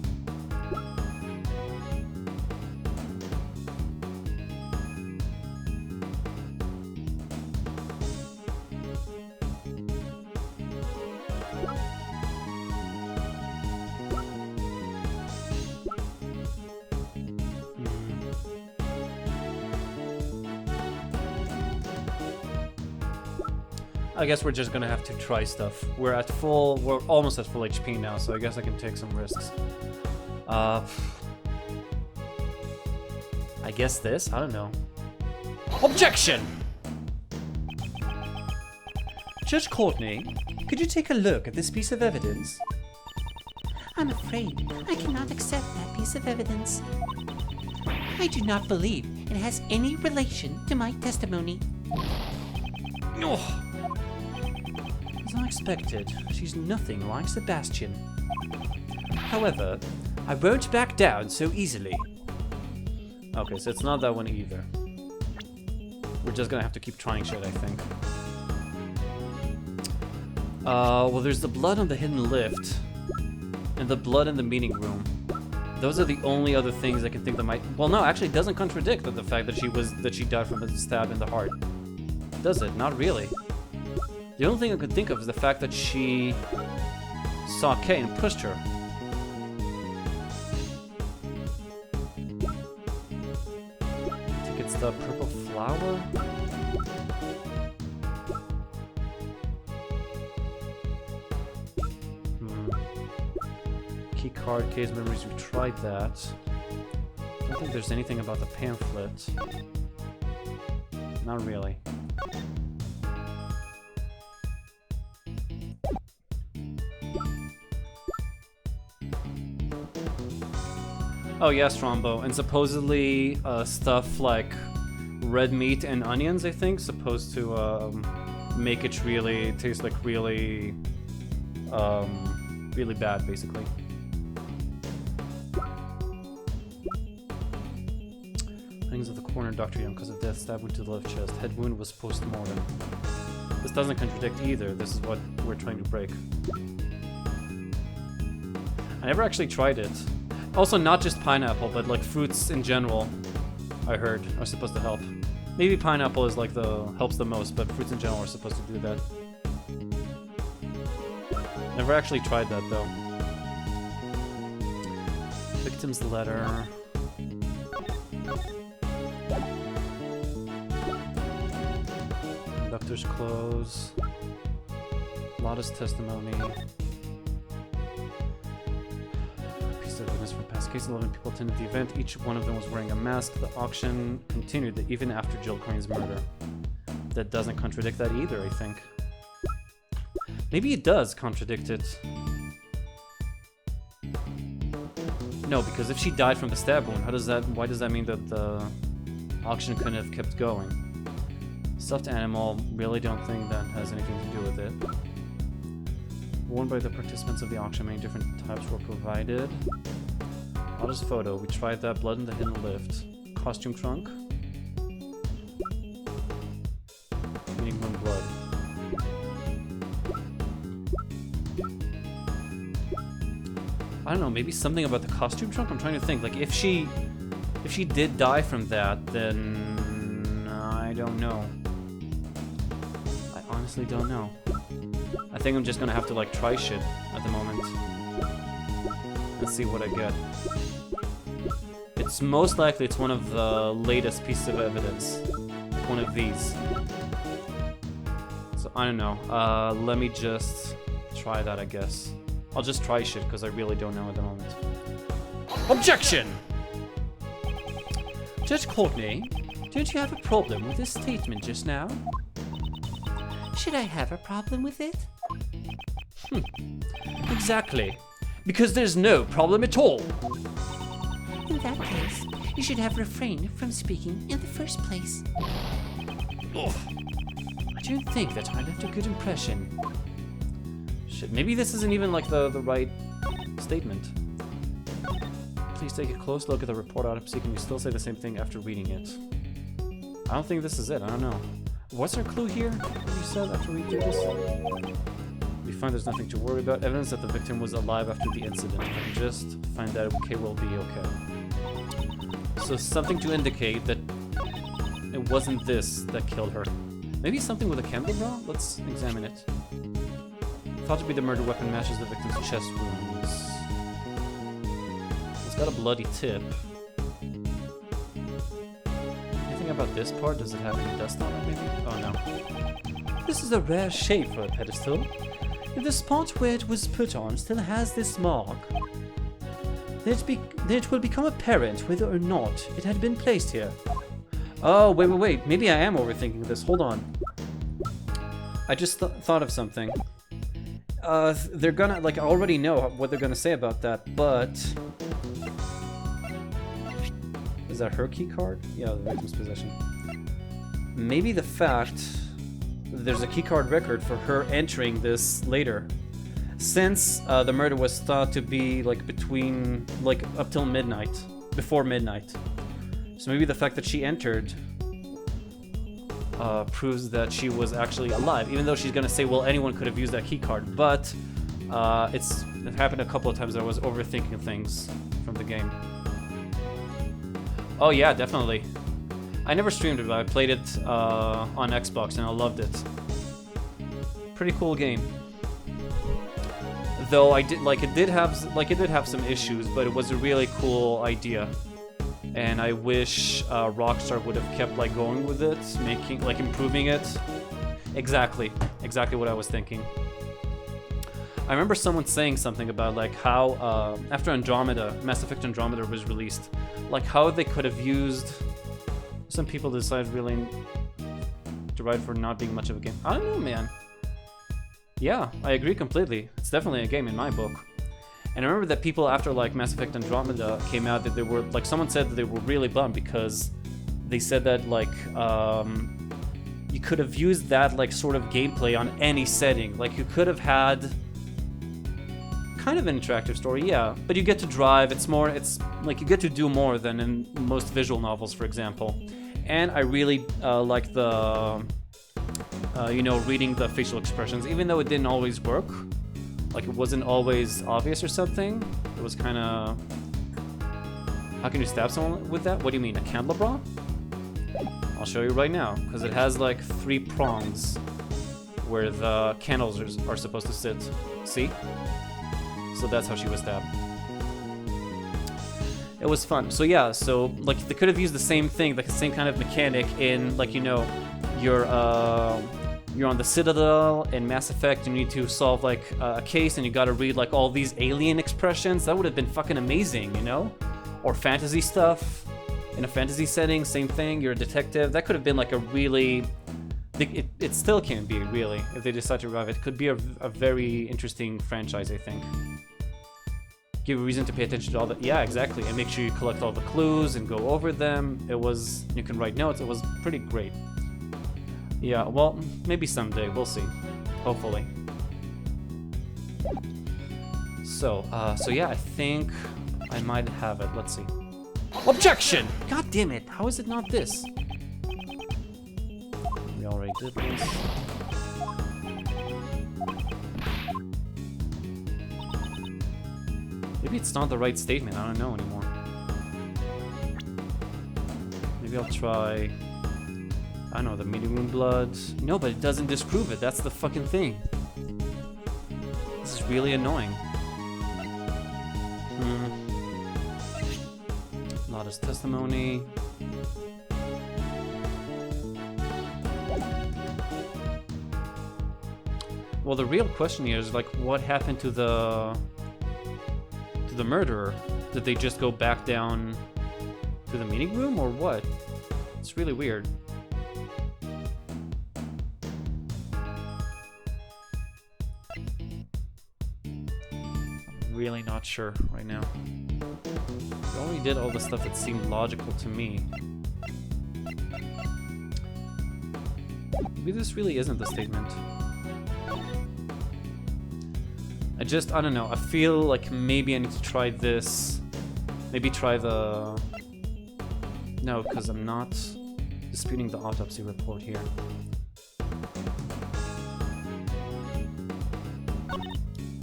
I guess we're just gonna have to try stuff. We're almost at full HP now, so I guess I can take some risks. I guess this? I don't know. Objection! Judge Courtney, could you take a look at this piece of evidence? I'm afraid I cannot accept that piece of evidence. I do not believe it has any relation to my testimony. Oh. As I expected, she's nothing like Sebastian. However, I won't back down so easily. Okay, so it's not that one either. We're just gonna have to keep trying shit, I think. Well, there's the blood on the hidden lift, and the blood in the meeting room. Those are the only other things I can think that might. Well, no, actually, it doesn't contradict the fact that she died from a stab in the heart. Does it? Not really. The only thing I could think of is the fact that she saw Kay and pushed her. I think it's the purple flower. Key card, Kay's memories. We tried that. I don't think there's anything about the pamphlet. Not really. Oh yes, Trombo. And supposedly stuff like red meat and onions, I think, supposed to make it really taste like really really bad, basically. Things of the coroner, Dr. Young, cause of death, stab wound to the left chest. Head wound was post-mortem. This doesn't contradict either. This is what we're trying to break. I never actually tried it. Also, not just pineapple, but like fruits in general, I heard, are supposed to help. Maybe pineapple is like helps the most, but fruits in general are supposed to do that. Never actually tried that though. Victim's letter. Conductor's clothes. Lotta's testimony. Piece of evidence from past case. 11 people attended the event. Each one of them was wearing a mask. The auction continued even after Jill Crane's murder. That doesn't contradict that either, I think. Maybe it does contradict it. No, because if she died from the stab wound, why does that mean that the auction couldn't have kept going? Stuffed animal, really don't think that has anything to do with it. Worn by the participants of the auction, many different types were provided. Lotta's photo, we tried that. Blood in the hidden lift. Costume trunk. Meeting room blood. I don't know, maybe something about the costume trunk? I'm trying to think. Like, if she did die from that, then I don't know. I honestly don't know. I think I'm just gonna have to like try shit at the moment. Let's see what I get. It's most likely it's one of the latest pieces of evidence. One of these. So I don't know. Let me just try that, I guess. I'll just try shit because I really don't know at the moment. Objection! Judge Courtney, don't you have a problem with this statement just now? Should I have a problem with it? Exactly. Because there's no problem at all. In that case, you should have refrained from speaking in the first place. Ugh. I don't think that I left a good impression. Shit, maybe this isn't even like the right statement. Please take a close look at the report autopsy. Can you still say the same thing after reading it? I don't think this is it. I don't know. What's our clue here? What you said after we do this? We find there's nothing to worry about. Evidence that the victim was alive after the incident. And just find that Kay will be okay. So something to indicate that it wasn't this that killed her. Maybe something with a candle bra? Let's examine it. Thought to be the murder weapon matches the victim's chest wounds. It's got a bloody tip. Anything about this part? Does it have any dust on it, maybe? Oh no. This is a rare shape for a pedestal. If the spot where it was put on still has this mark, then it will become apparent whether or not it had been placed here. Oh, wait. Maybe I am overthinking this. Hold on. I just thought of something. They're gonna, like, I already know what they're gonna say about that, but... Is that her key card? Yeah, the victim's possession. Maybe the fact that there's a key card record for her entering this later. Since the murder was thought to be, like, between, like, up till midnight. Before midnight. So maybe the fact that she entered proves that she was actually alive, even though she's gonna say, well, anyone could have used that key card. But it happened a couple of times that I was overthinking things from the game. Oh yeah, definitely. I never streamed it, but I played it on Xbox and I loved it. Pretty cool game. Though it did have some issues, but it was a really cool idea. And I wish Rockstar would have kept like going with it, improving it. Exactly what I was thinking. I remember someone saying something about like how after Andromeda, Mass Effect Andromeda was released, like how they could have used. Some people decided really derived for not being much of a game. I don't know, man. Yeah, I agree completely. It's definitely a game in my book. And I remember that people after like Mass Effect Andromeda came out that they were like, someone said that they were really bummed because they said that like you could have used that like sort of gameplay on any setting. Like you could have had kind of an interactive story, yeah, but you get to drive. It's like you get to do more than in most visual novels, for example. And I really like the reading the facial expressions, even though it didn't always work. Like it wasn't always obvious or something. It was kind of... How can you stab someone with that? What do you mean, a candelabra? I'll show you right now, because it has like 3 prongs where the candles are supposed to sit. See? So that's how she was stabbed. It was fun. So yeah, so like they could have used the same thing, like the same kind of mechanic in like, you're on the Citadel in Mass Effect, and you need to solve like a case, and you gotta read like all these alien expressions. That would have been fucking amazing, you know? Or fantasy stuff. In a fantasy setting, same thing, you're a detective. That could have been like a really... It still can be, really, if they decide to revive it. It could be a very interesting franchise, I think. Give a reason to pay attention to all the... Yeah, exactly, and make sure you collect all the clues and go over them. You can write notes. It was pretty great. Yeah, well, maybe someday. We'll see. Hopefully. So yeah, I think I might have it. Let's see. Objection! God damn it! How is it not this? We already did this. Maybe it's not the right statement. I don't know anymore. Maybe I'll try... I don't know, the meeting room blood. No, but it doesn't disprove it. That's the fucking thing. This is really annoying. Lotta's testimony. Well, the real question here is like, what happened to the murderer? Did they just go back down to the meeting room or what? It's really weird. Really not sure right now. We already did all the stuff that seemed logical to me. Maybe this really isn't the statement. I don't know. I feel like maybe I need to try this. Maybe try the... No, because I'm not disputing the autopsy report here.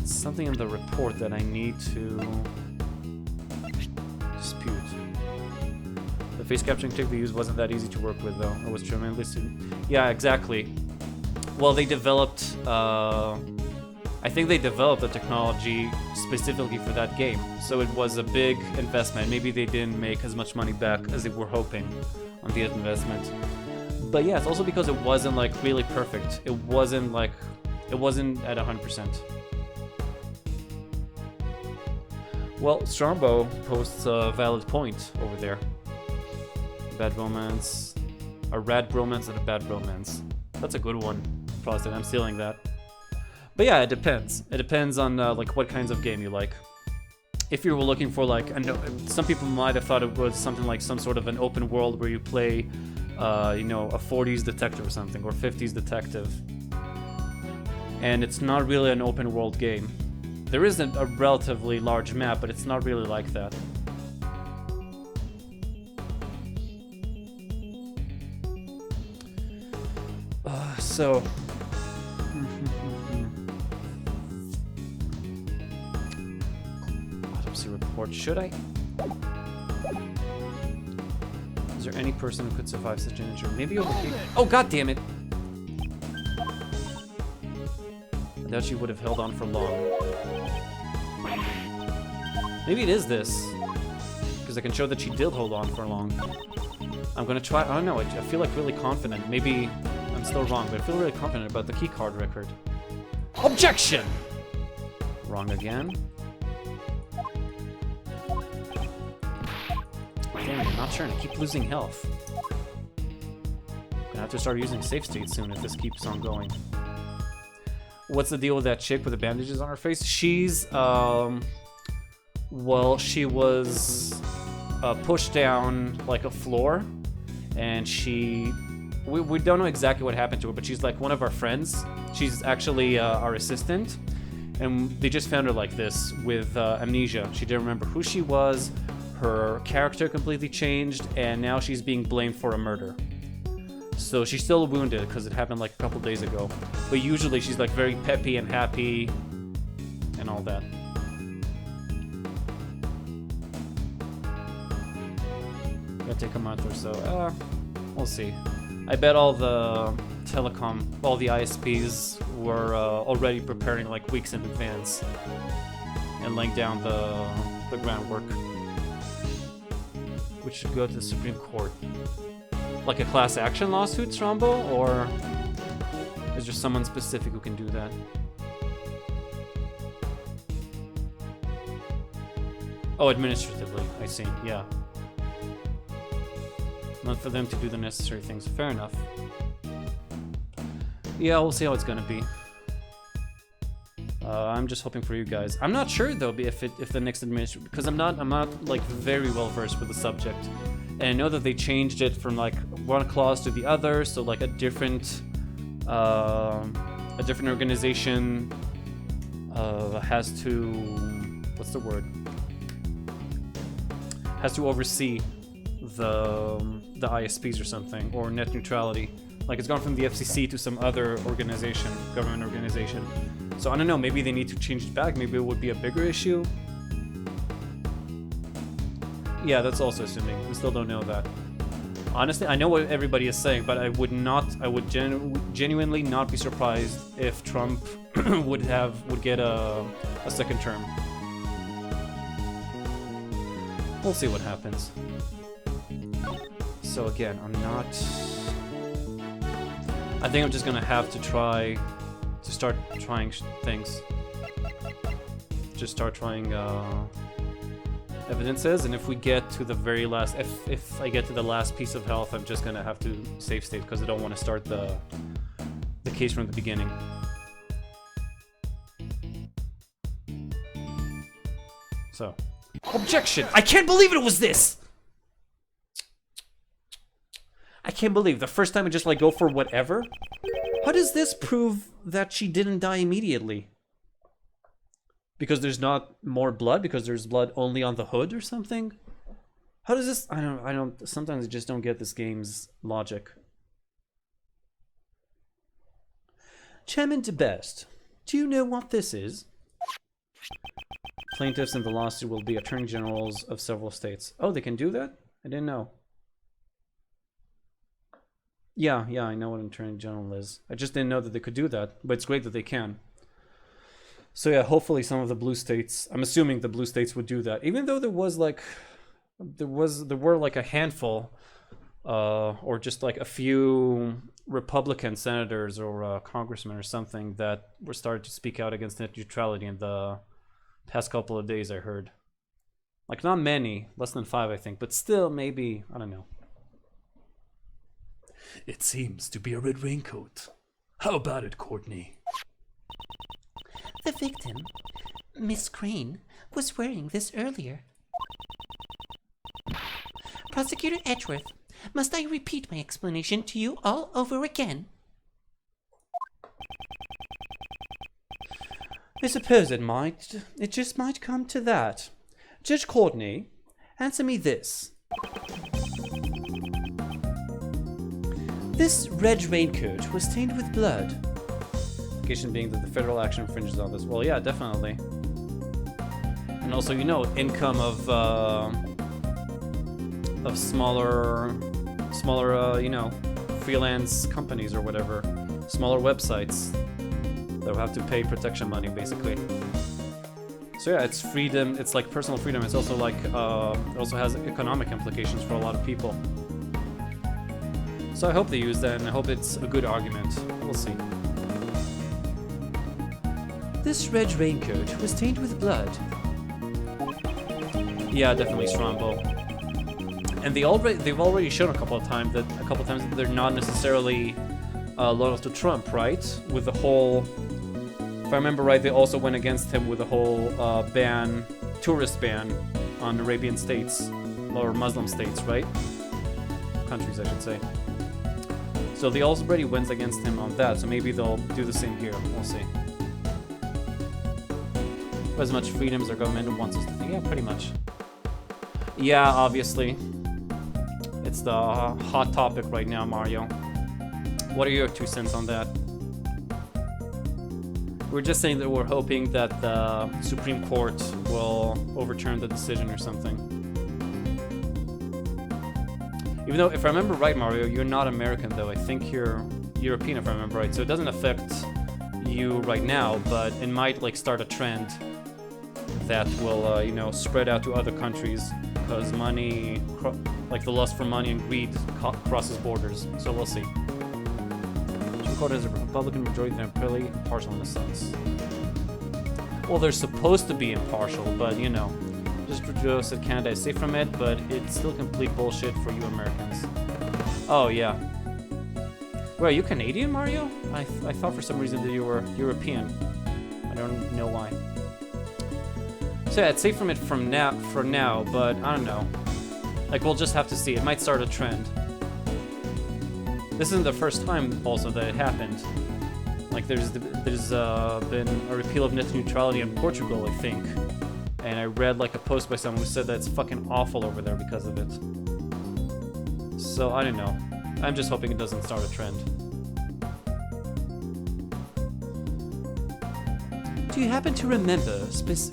Something in the report that I need to dispute. The face capturing technique they used wasn't that easy to work with, though. It was tremendously... Yeah, exactly. Well, they developed... I think they developed the technology specifically for that game. So it was a big investment. Maybe they didn't make as much money back as they were hoping on the investment. But yeah, it's also because it wasn't, like, really perfect. It wasn't at 100%. Well, Strombo posts a valid point over there. Bad romance, a rad romance and a bad romance. That's a good one, Frosted. I'm stealing that. But yeah, it depends. It depends on like what kinds of game you like. If you were looking for like, I know some people might have thought it was something like some sort of an open world where you play, you know, a 40s detective or something, or 50s detective. And it's not really an open world game. There is a relatively large map, but it's not really like that. So... Autopsy report. Should I? Is there any person who could survive such an injury? Maybe over here. Oh, god damn it! I doubt she would have held on for long. Maybe it is this. Because I can show that she did hold on for long. I'm gonna try. I don't know. I feel like really confident. Maybe I'm still wrong, but I feel really confident about the keycard record. Objection! Wrong again. Damn it, I'm not sure. I keep losing health. Gonna have to start using safe state soon if this keeps on going. What's the deal with that chick with the bandages on her face? She's, well, she was pushed down like a floor, and we don't know exactly what happened to her, but she's like one of our friends. She's actually our assistant, and they just found her like this with amnesia. She didn't remember who she was, her character completely changed, and now she's being blamed for a murder. So she's still wounded because it happened like a couple days ago. But usually she's like very peppy and happy and all that. Gonna take a month or so. We'll see. I bet all the all the ISPs were already preparing like weeks in advance and laying down the groundwork. Which should go to the Supreme Court. Like a class action lawsuit, Strombo? Or is there someone specific who can do that? Oh, administratively, I see, yeah. Not for them to do the necessary things. Fair enough. Yeah, we'll see how it's gonna be. I'm just hoping for you guys. I'm not sure though if the next administration, because I'm not like very well versed with the subject, and I know that they changed it from like one clause to the other, so like a different organization has to, what's the word? Has to oversee the ISPs or something, or net neutrality. Like it's gone from the FCC to some other organization, government organization. So I don't know, maybe they need to change it back, maybe it would be a bigger issue. Yeah, that's also assuming. We still don't know that. Honestly, I know what everybody is saying, but I would genuinely not be surprised if Trump would get a second term. We'll see what happens. So again, I think I'm just gonna have to start trying things. Just start trying evidences, and if we get to the very last, if I get to the last piece of health, I'm just gonna have to save state because I don't want to start the case from the beginning. So, objection! I can't believe it was this! I can't believe the first time I just like go for whatever. How does this prove that she didn't die immediately? Because there's not more blood? Because there's blood only on the hood or something? How does this... I don't... Sometimes I just don't get this game's logic. Chairman DeBest, do you know what this is? Plaintiffs in the lawsuit will be attorney generals of several states. Oh, they can do that? I didn't know. Yeah, I know what an attorney general is. I just didn't know that they could do that, but it's great that they can. So yeah, hopefully some of the blue states, I'm assuming the blue states would do that. Even though there were like a handful, or just like a few Republican senators or congressmen or something that were starting to speak out against net neutrality in the past couple of days, I heard. Like, not many, less than 5, I think, but still, maybe, I don't know. It seems to be a red raincoat. How about it, Courtney? The victim, Miss Crane, was wearing this earlier. Prosecutor Edgeworth, must I repeat my explanation to you all over again? I suppose it just might come to that. Judge Courtney, answer me this. This red raincoat was stained with blood. Implication being that the federal action infringes on this. Well, yeah, definitely. And also, you know, income of smaller, you know, freelance companies or whatever, smaller websites that will have to pay protection money, basically. So yeah, it's freedom. It's like personal freedom. It's also like it also has economic implications for a lot of people. So I hope they use that, and I hope it's a good argument. We'll see. This red raincoat was stained with blood. Yeah, definitely Strombo. And they've already shown a couple of times that they're not necessarily loyal to Trump, right? With the whole, if I remember right, they also went against him with the whole tourist ban on Arabian states or Muslim states, right? Countries, I should say. So they already went against him on that, so maybe they'll do the same here. We'll see. As much freedom as our government wants us to think. Yeah, pretty much. Yeah, obviously. It's the hot topic right now, Mario. What are your 2 cents on that? We're just saying that we're hoping that the Supreme Court will overturn the decision or something. Even though, if I remember right, Mario, you're not American, though. I think you're European, if I remember right. So it doesn't affect you right now, but it might, like, start a trend that will, you know, spread out to other countries because money, like the lust for money and greed crosses borders. So we'll see. Supreme Court has a Republican majority that are fairly impartial in a sense. Well, they're supposed to be impartial, but, you know, just Trudeau said Canada is safe from it, but it's still complete bullshit for you Americans. Oh, yeah. Wait, are you Canadian, Mario? I thought for some reason that you were European. I don't know why. So yeah, it's safe from it for now, but I don't know. Like, we'll just have to see. It might start a trend. This isn't the first time, also, that it happened. Like, there's been a repeal of net neutrality in Portugal, I think. And I read, like, a post by someone who said that it's fucking awful over there because of it. So, I don't know. I'm just hoping it doesn't start a trend. Do you happen to remember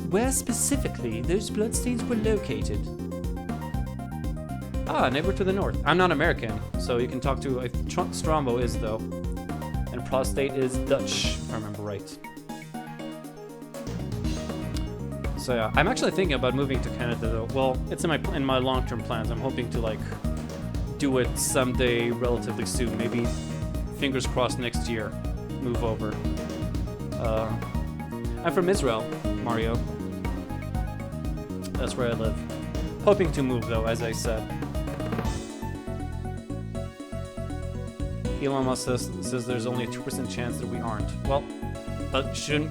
where specifically those bloodstains were located? Ah, neighbor to the north. I'm not American, so you can talk to... Strombo is, though. And prostate is Dutch, if I remember right. So yeah, I'm actually thinking about moving to Canada, though. Well, it's in my long-term plans. I'm hoping to, like, do it someday relatively soon. Maybe, fingers crossed, next year. Move over. I'm from Israel, Mario. That's where I live. Hoping to move, though, as I said. Elon Musk says there's only a 2% chance that we aren't. Well,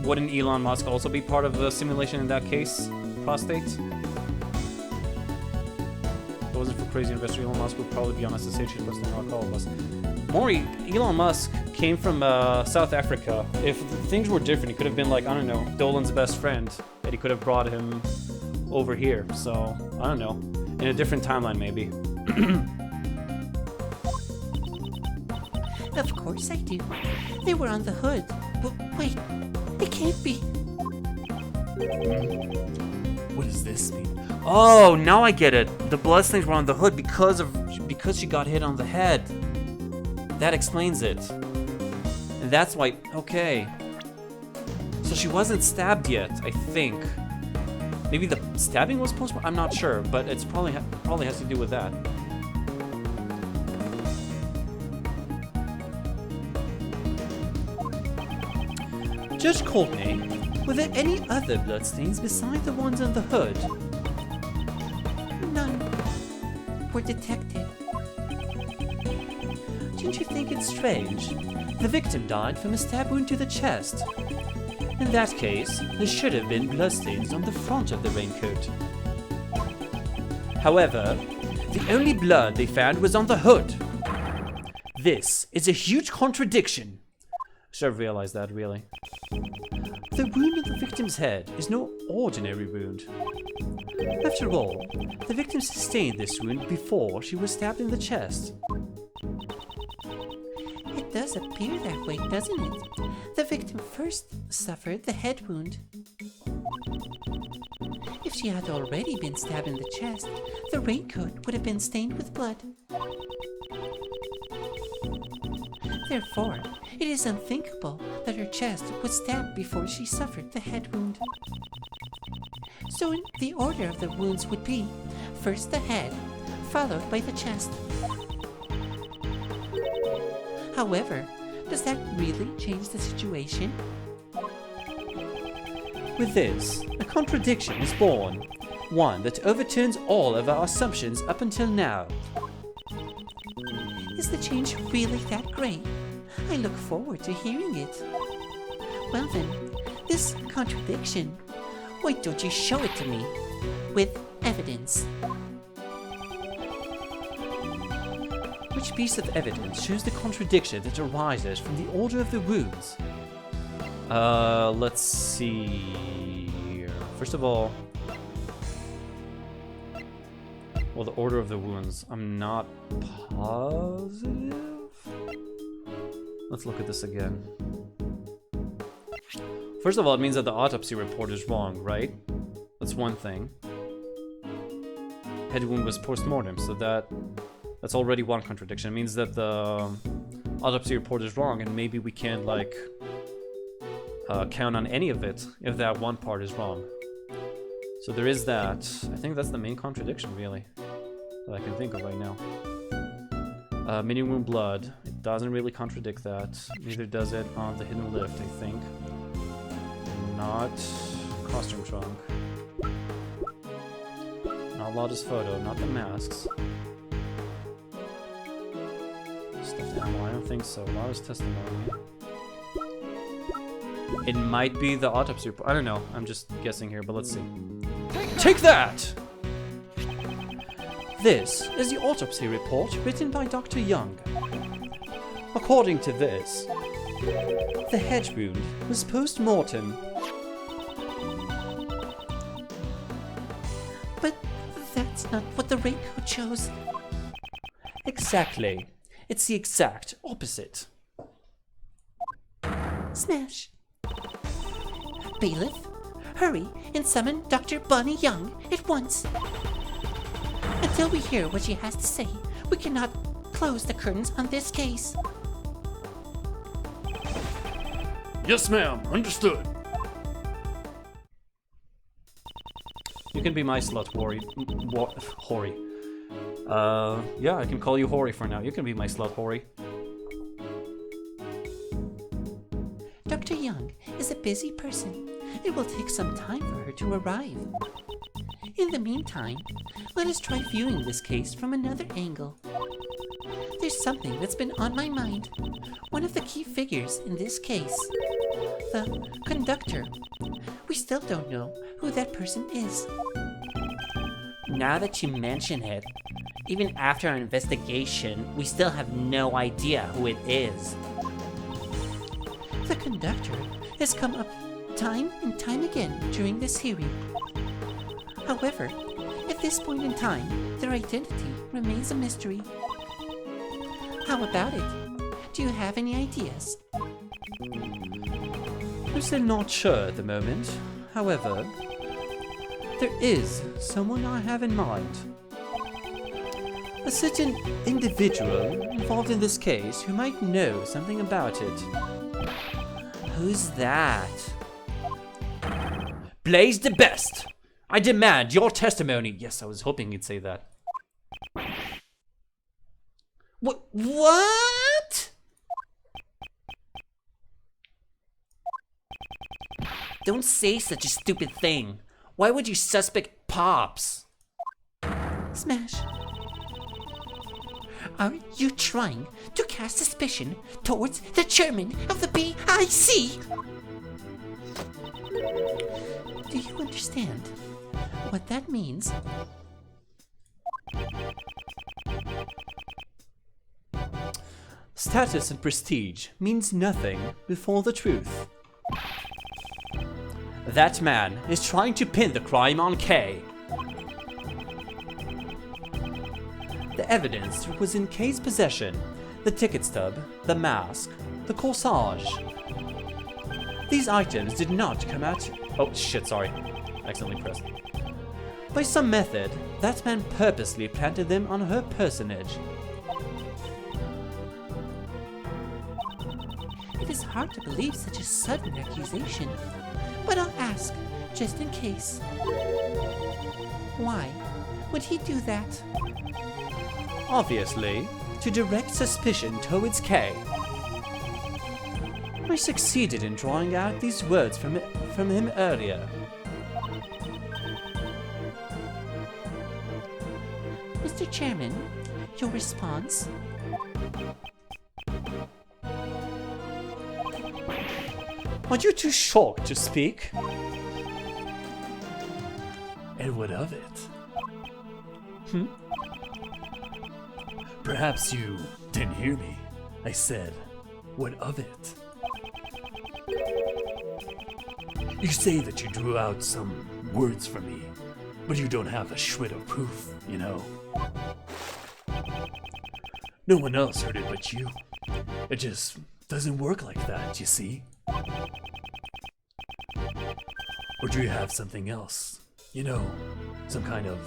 wouldn't Elon Musk also be part of the simulation in that case? Prostate? If it wasn't for crazy investor, Elon Musk would probably be on SSH plus than all of us. Maury, Elon Musk came from South Africa. If things were different, he could have been like, I don't know, Dolan's best friend, and he could have brought him over here. So, I don't know. In a different timeline, maybe. Of course I do. They were on the hood. But wait, they can't be. What does this mean? Oh, now I get it. The bloodstains were on the hood because she got hit on the head. That explains it. And that's why... Okay. So she wasn't stabbed yet, I think. Maybe the stabbing was postponed? I'm not sure, but it's probably has to do with that. Judge Courtney, were there any other bloodstains beside the ones on the hood? were detected. Don't you think it's strange? The victim died from a stab wound to the chest. In that case, there should have been bloodstains on the front of the raincoat. However, the only blood they found was on the hood. This is a huge contradiction. Should have realized that, really. The wound on the victim's head is no ordinary wound. After all, the victim sustained this wound before she was stabbed in the chest. It does appear that way, doesn't it? The victim first suffered the head wound. If she had already been stabbed in the chest, the raincoat would have been stained with blood. Therefore, it is unthinkable that her chest was stabbed before she suffered the head wound. So the order of the wounds would be, first the head, followed by the chest. However, does that really change the situation? With this, a contradiction is born, one that overturns all of our assumptions up until now. Is the change really that great? I look forward to hearing it. Well then, this contradiction, why don't you show it to me? With evidence. Which piece of evidence shows the contradiction that arises from the order of the wounds? Let's see. First of all, well, the order of the wounds, I'm not positive. Let's look at this again. First of all, it means that the autopsy report is wrong, right? That's one thing. Head wound was post-mortem, so that's already one contradiction. It means that the autopsy report is wrong, and maybe we can't, like, count on any of it if that one part is wrong. So there is that. I think that's the main contradiction, really, that I can think of right now. Mini wound blood. It doesn't really contradict that. Neither does it on the hidden lift, I think. Not costume trunk. Not Lotta's photo, not the masks. Stuffed animal, I don't think so. Lotta's testimony. It might be the autopsy report. I don't know. I'm just guessing here, but let's see. Take that! This is the autopsy report written by Dr. Young. According to this, the head wound was post-mortem. But that's not what the raincoat shows. Exactly. It's the exact opposite. Smash. Bailiff, hurry and summon Dr. Bonnie Young at once. Until we hear what she has to say, we cannot close the curtains on this case. Yes, ma'am. Understood. You can be my slut, Hori. Hori. Yeah, I can call you Hori for now. You can be my slut, Hori. Dr. Young is a busy person. It will take some time for her to arrive. In the meantime, let us try viewing this case from another angle. There's something that's been on my mind. One of the key figures in this case. The conductor. We still don't know who that person is. Now that you mention it, even after our investigation, we still have no idea who it is. The conductor has come up time and time again during this hearing. However, at this point in time, their identity remains a mystery. How about it? Do you have any ideas? I'm still not sure at the moment. However, there is someone I have in mind. A certain individual involved in this case who might know something about it. Who's that? Blaze the best! I demand your testimony. Yes, I was hoping you'd say that. What? Don't say such a stupid thing. Why would you suspect Pops? Smash. Are you trying to cast suspicion towards the chairman of the PIC? Do you understand what that means? Status and prestige means nothing before the truth. That man is trying to pin the crime on Kay. The evidence was in Kay's possession: the ticket stub, the mask, the corsage. These items did not come out. Oh shit, sorry. Accidentally pressed. By some method, that man purposely planted them on her personage. It is hard to believe such a sudden accusation, but I'll ask, just in case. Why would he do that? Obviously, to direct suspicion towards Kay. I succeeded in drawing out these words from him earlier. Mr. Chairman, your response? Are you too shocked to speak? And what of it? Hmm? Perhaps you didn't hear me. I said, what of it? You say that you drew out some words from me, but you don't have a shred of proof, you know? No one else heard it but you. It just doesn't work like that, you see? Or do you have something else? You know, some kind of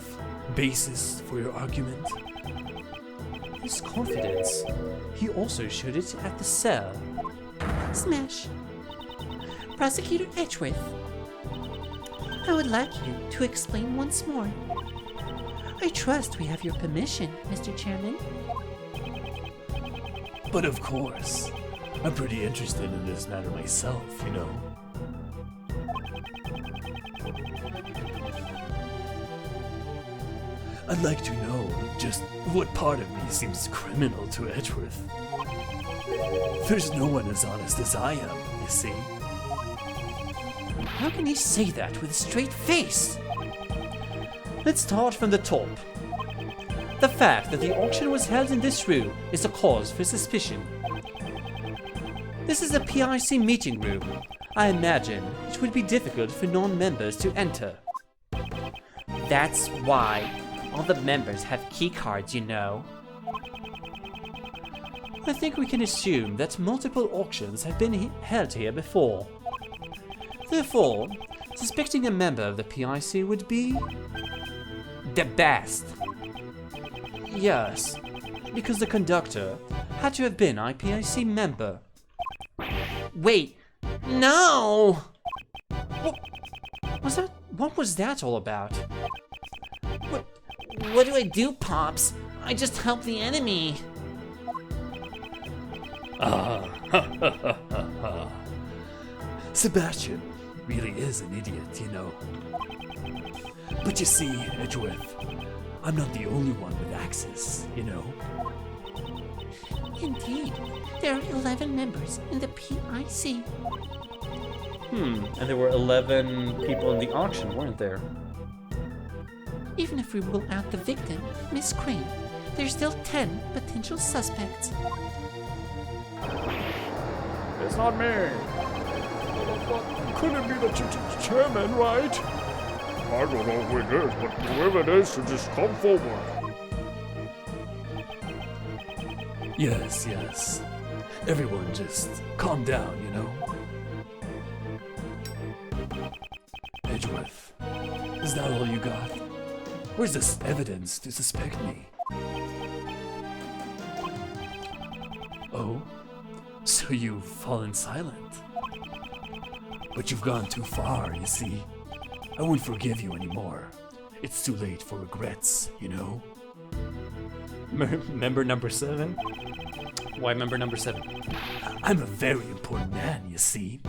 basis for your argument? His confidence. He also showed it at the cell. Smash. Prosecutor Edgeworth, I would like you to explain once more. I trust we have your permission, Mr. Chairman. But of course, I'm pretty interested in this matter myself, you know. I'd like to know just what part of me seems criminal to Edgeworth. There's no one as honest as I am, you see. How can he say that with a straight face? Let's start from the top. The fact that the auction was held in this room is a cause for suspicion. This is a PIC meeting room. I imagine it would be difficult for non-members to enter. That's why all the members have key cards, you know. I think we can assume that multiple auctions have been held here before. Therefore, suspecting a member of the PIC would be The best. yes, because the conductor had to have been an IPIC member. Wait, no! What was that all about? What do I do, Pops? I just help the enemy. Sebastian really is an idiot, you know. But you see, Edgeworth, I'm not the only one with access, you know. Indeed, there are 11 members in the PIC. And there were 11 people in the auction, weren't there? Even if we rule out the victim, Miss Crane, there's still 10 potential suspects. It's not me. Couldn't be the chairman, right? I don't know who it is, but whoever it is should just come forward. Yes, yes. Everyone just calm down, you know. Edgeworth, is that all you got? Where's this evidence to suspect me? Oh? So you've fallen silent? But you've gone too far, you see. I won't forgive you anymore. It's too late for regrets, you know? Member number 7? Why member number 7? I'm a very important man, you see.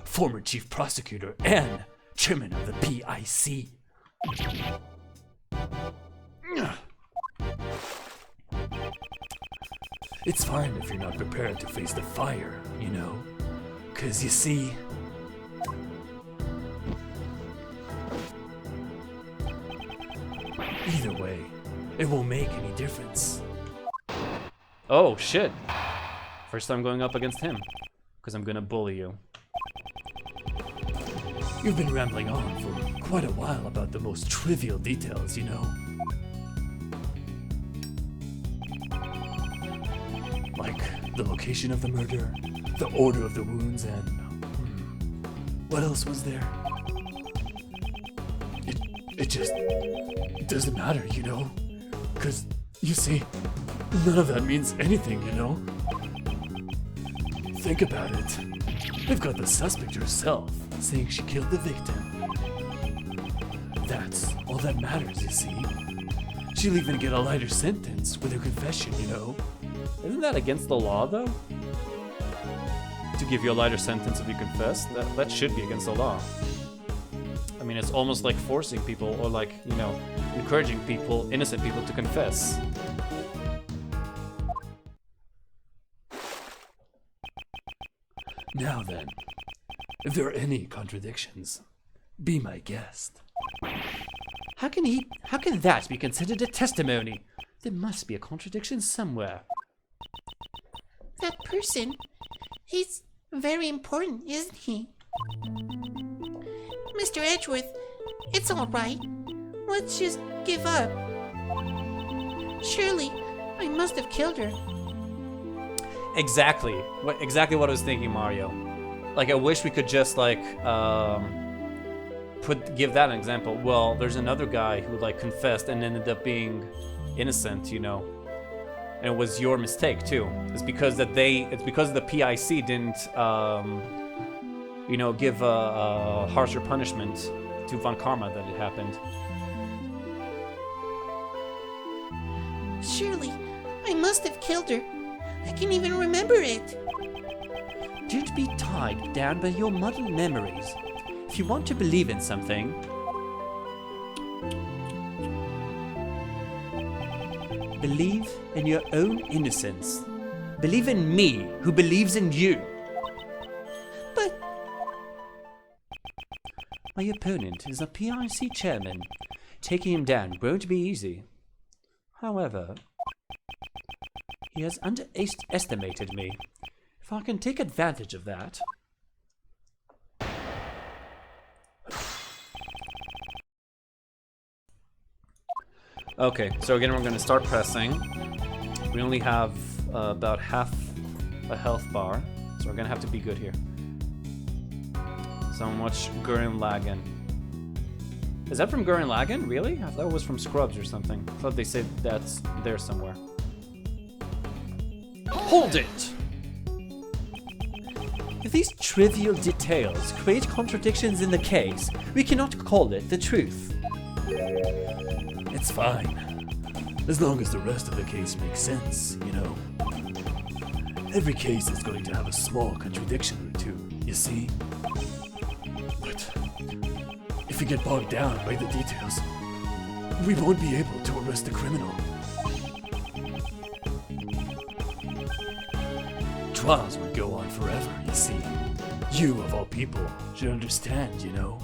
Former chief prosecutor and chairman of the PIC. It's fine if you're not prepared to face the fire, you know? 'Cause you see... Either way, it won't make any difference. Oh, shit. First time going up against him. Because I'm gonna bully you. You've been rambling on for quite a while about the most trivial details, you know? Like the location of the murder, the order of the wounds, and... what else was there? It just doesn't matter, you know? 'Cause, you see, none of that means anything, you know? Think about it. We've got the suspect herself saying she killed the victim. That's all that matters, you see. She'll even get a lighter sentence with her confession, you know? Isn't that against the law, though? To give you a lighter sentence if you confess? That should be against the law. I mean, it's almost like forcing people, or like, you know, encouraging people, innocent people, to confess. Now then, if there are any contradictions, be my guest. How can that be considered a testimony? There must be a contradiction somewhere. That person, he's very important, isn't he? Mr. Edgeworth, it's all right. Let's just give up. Surely, I must have killed her. Exactly. Exactly what I was thinking, Mario. Like, I wish we could just, like, give that an example. Well, there's another guy who, like, confessed and ended up being innocent, you know. And it was your mistake, too. It's because the PIC didn't, you know, give a harsher punishment to Von Karma that it happened. Surely, I must have killed her. I can't even remember it. Don't be tied down by your muddled memories. If you want to believe in something, believe in your own innocence. Believe in me, who believes in you. But My opponent is a PIC chairman. Taking him down won't be easy. However, he has underestimated me. If I can take advantage of that... Okay, so again, we're going to start pressing. We only have about half a health bar, so we're going to have to be good here. So much Gurren Lagann. Is that from Gurren Lagann? Really? I thought it was from Scrubs or something. I thought they said that's there somewhere. Hold it! If these trivial details create contradictions in the case, we cannot call it the truth. It's fine. As long as the rest of the case makes sense, you know. Every case is going to have a small contradiction or two, you see? But if we get bogged down by the details, we won't be able to arrest the criminal. Trials would go on forever, you see. You, of all people, should understand, you know.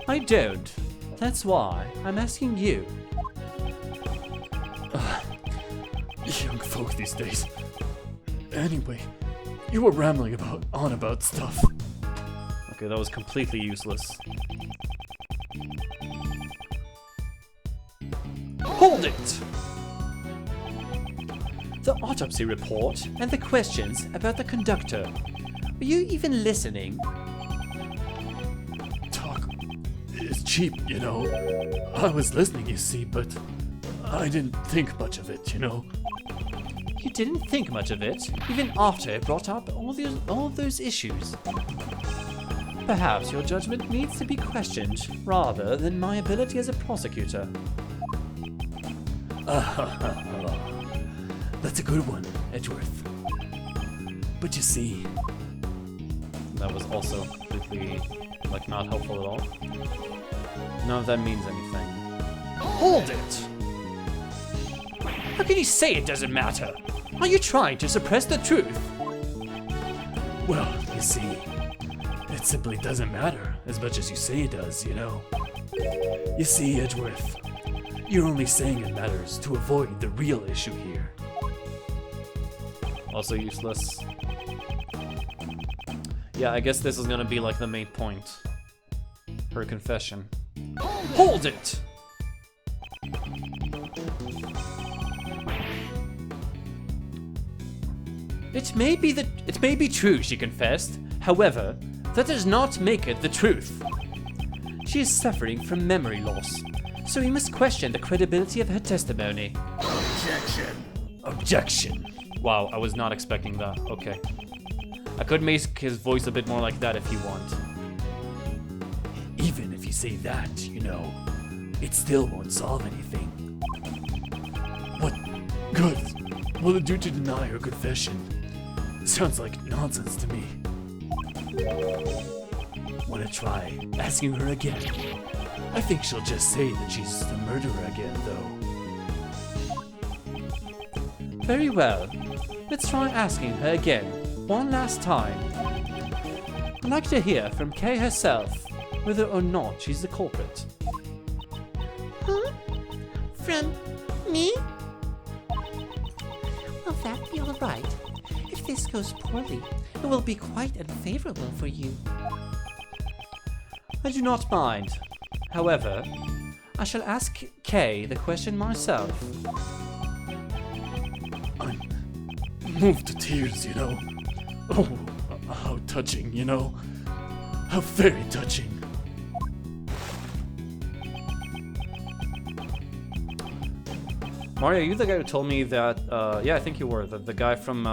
I don't. That's why I'm asking you. Young folk these days. Anyway, you were rambling on about stuff. Okay, that was completely useless. Hold it! The autopsy report and the questions about the conductor. Were you even listening? Talk is cheap, you know. I was listening, you see, but I didn't think much of it, you know. You didn't think much of it, even after I brought up all of those issues. Perhaps your judgment needs to be questioned, rather than my ability as a prosecutor. That's a good one, Edgeworth. But you see... That was also completely, like, not helpful at all. None of that means anything. Hold it! How can you say it doesn't matter? Are you trying to suppress the truth? Well, you see, it simply doesn't matter as much as you say it does, you know. You see, Edgeworth, you're only saying it matters to avoid the real issue here. Also useless. Yeah, I guess this is gonna be like the main point. Her confession. Hold it! It may be true, she confessed. However, that does not make it the truth. She is suffering from memory loss, so we must question the credibility of her testimony. Objection. Wow, I was not expecting that. Okay. I could make his voice a bit more like that if you want. Even if you say that, you know, it still won't solve anything. What good will it do to deny her confession? Sounds like nonsense to me. Wanna try asking her again? I think she'll just say that she's the murderer again, though. Very well. Let's try asking her again, one last time. I'd like to hear from Kay herself, whether or not she's the culprit. Huh? From me? Will that be all right? If this goes poorly, it will be quite unfavorable for you. I do not mind. However, I shall ask Kay the question myself. I'm moved to tears, you know. Oh, how touching, you know. How very touching. Mario, you the guy who told me that, yeah, I think you were, the guy from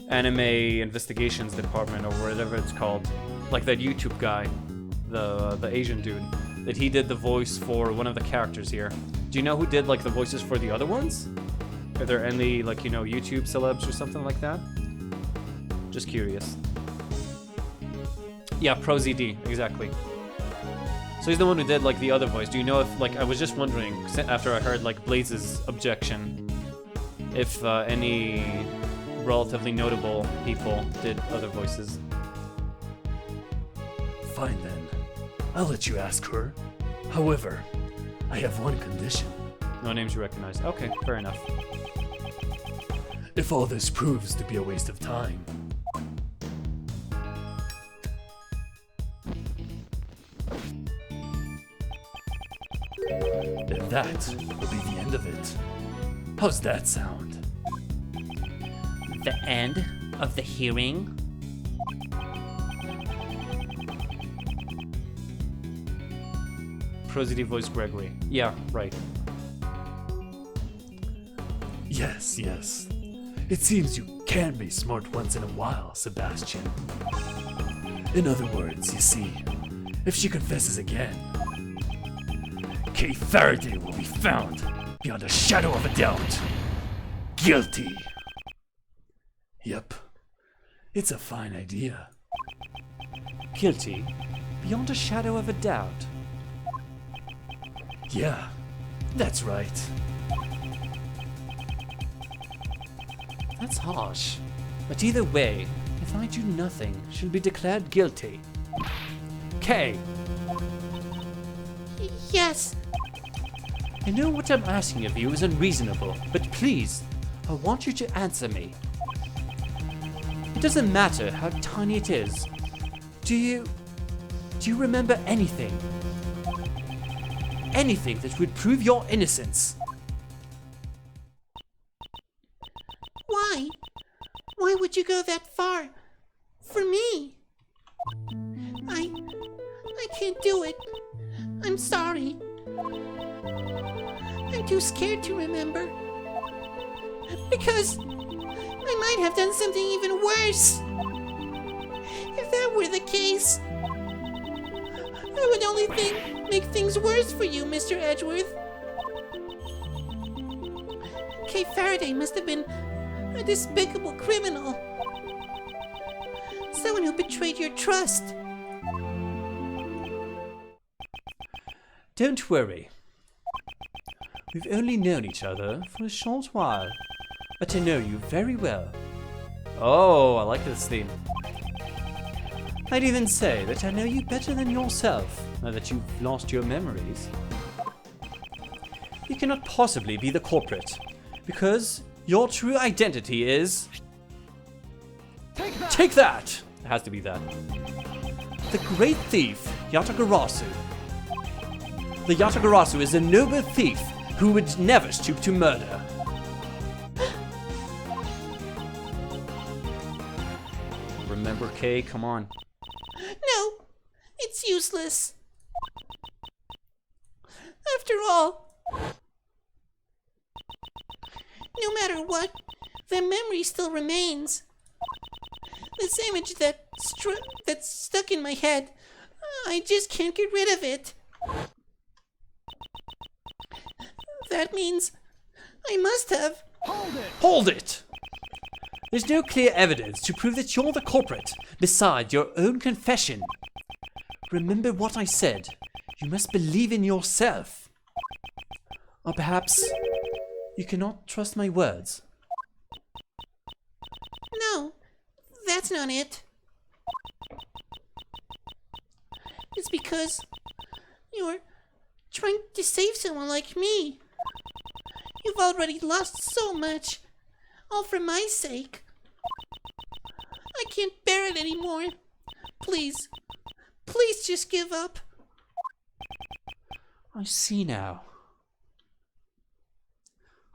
Anime Investigations Department or whatever it's called. Like that YouTube guy, the Asian dude, that he did the voice for one of the characters here. Do you know who did like the voices for the other ones? Are there any like, you know, YouTube celebs or something like that? Just curious. Yeah, ProZD, exactly. So he's the one who did like the other voice. Do you know if like, I was just wondering after I heard like Blaze's objection, if any relatively notable people did other voices. Fine then. I'll let you ask her. However, I have one condition. No names you recognize. Okay, fair enough. If all this proves to be a waste of time, then that will be the end of it. How's that sound? The end of the hearing? ProZD voice Gregory. Yeah, right. Yes, yes. It seems you can be smart once in a while, Sebastian. In other words, you see, if she confesses again, Kay Faraday will be found beyond a shadow of a doubt. Guilty. Yep. It's a fine idea. Guilty, beyond a shadow of a doubt. Yeah, that's right. That's harsh. But either way, if I do nothing, she'll be declared guilty. Kay, Yes. I know what I'm asking of you is unreasonable, but please, I want you to answer me. It doesn't matter how tiny it is. Do you remember anything? Anything that would prove your innocence? Why? Why would you go that far? For me? I can't do it. I'm sorry. I'm too scared to remember. Because I might have done something even worse. If that were the case, I would only make things worse for you, Mr. Edgeworth. Kay Faraday must have been a despicable criminal. Someone who betrayed your trust. Don't worry. We've only known each other for a short while. but I know you very well. Oh, I like this theme. I'd even say that I know you better than yourself, now that you've lost your memories. You cannot possibly be the culprit, because your true identity is... Take that! It has to be that. The great thief, Yatagarasu. The Yatagarasu is a noble thief who would never stoop to murder. Remember, Kay, come on. No, it's useless. After all, no matter what, the memory still remains. This image that's stuck in my head, I just can't get rid of it. That means I must have... Hold it! There's no clear evidence to prove that you're the culprit, beside your own confession. Remember what I said. You must believe in yourself. Or perhaps you cannot trust my words. No, that's not it. It's because you're trying to save someone like me. You've already lost so much, all for my sake. I can't bear it anymore. Please, please just give up. I see now.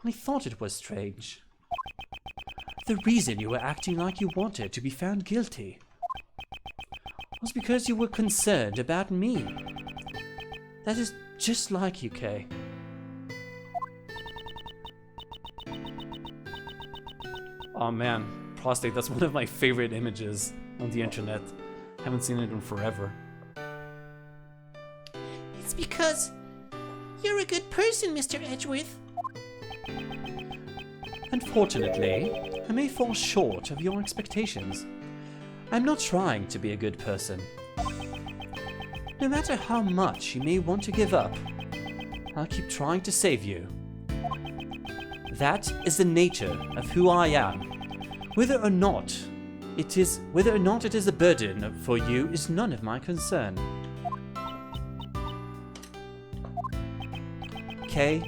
I thought it was strange. The reason you were acting like you wanted to be found guilty was because you were concerned about me. That is just like you, Kay. Oh man, prostate, that's one of my favorite images on the internet. Haven't seen it in forever. It's because you're a good person, Mr. Edgeworth. Unfortunately, I may fall short of your expectations. I'm not trying to be a good person. No matter how much you may want to give up, I'll keep trying to save you. That is the nature of who I am. Whether or not it is a burden for you is none of my concern. Kay,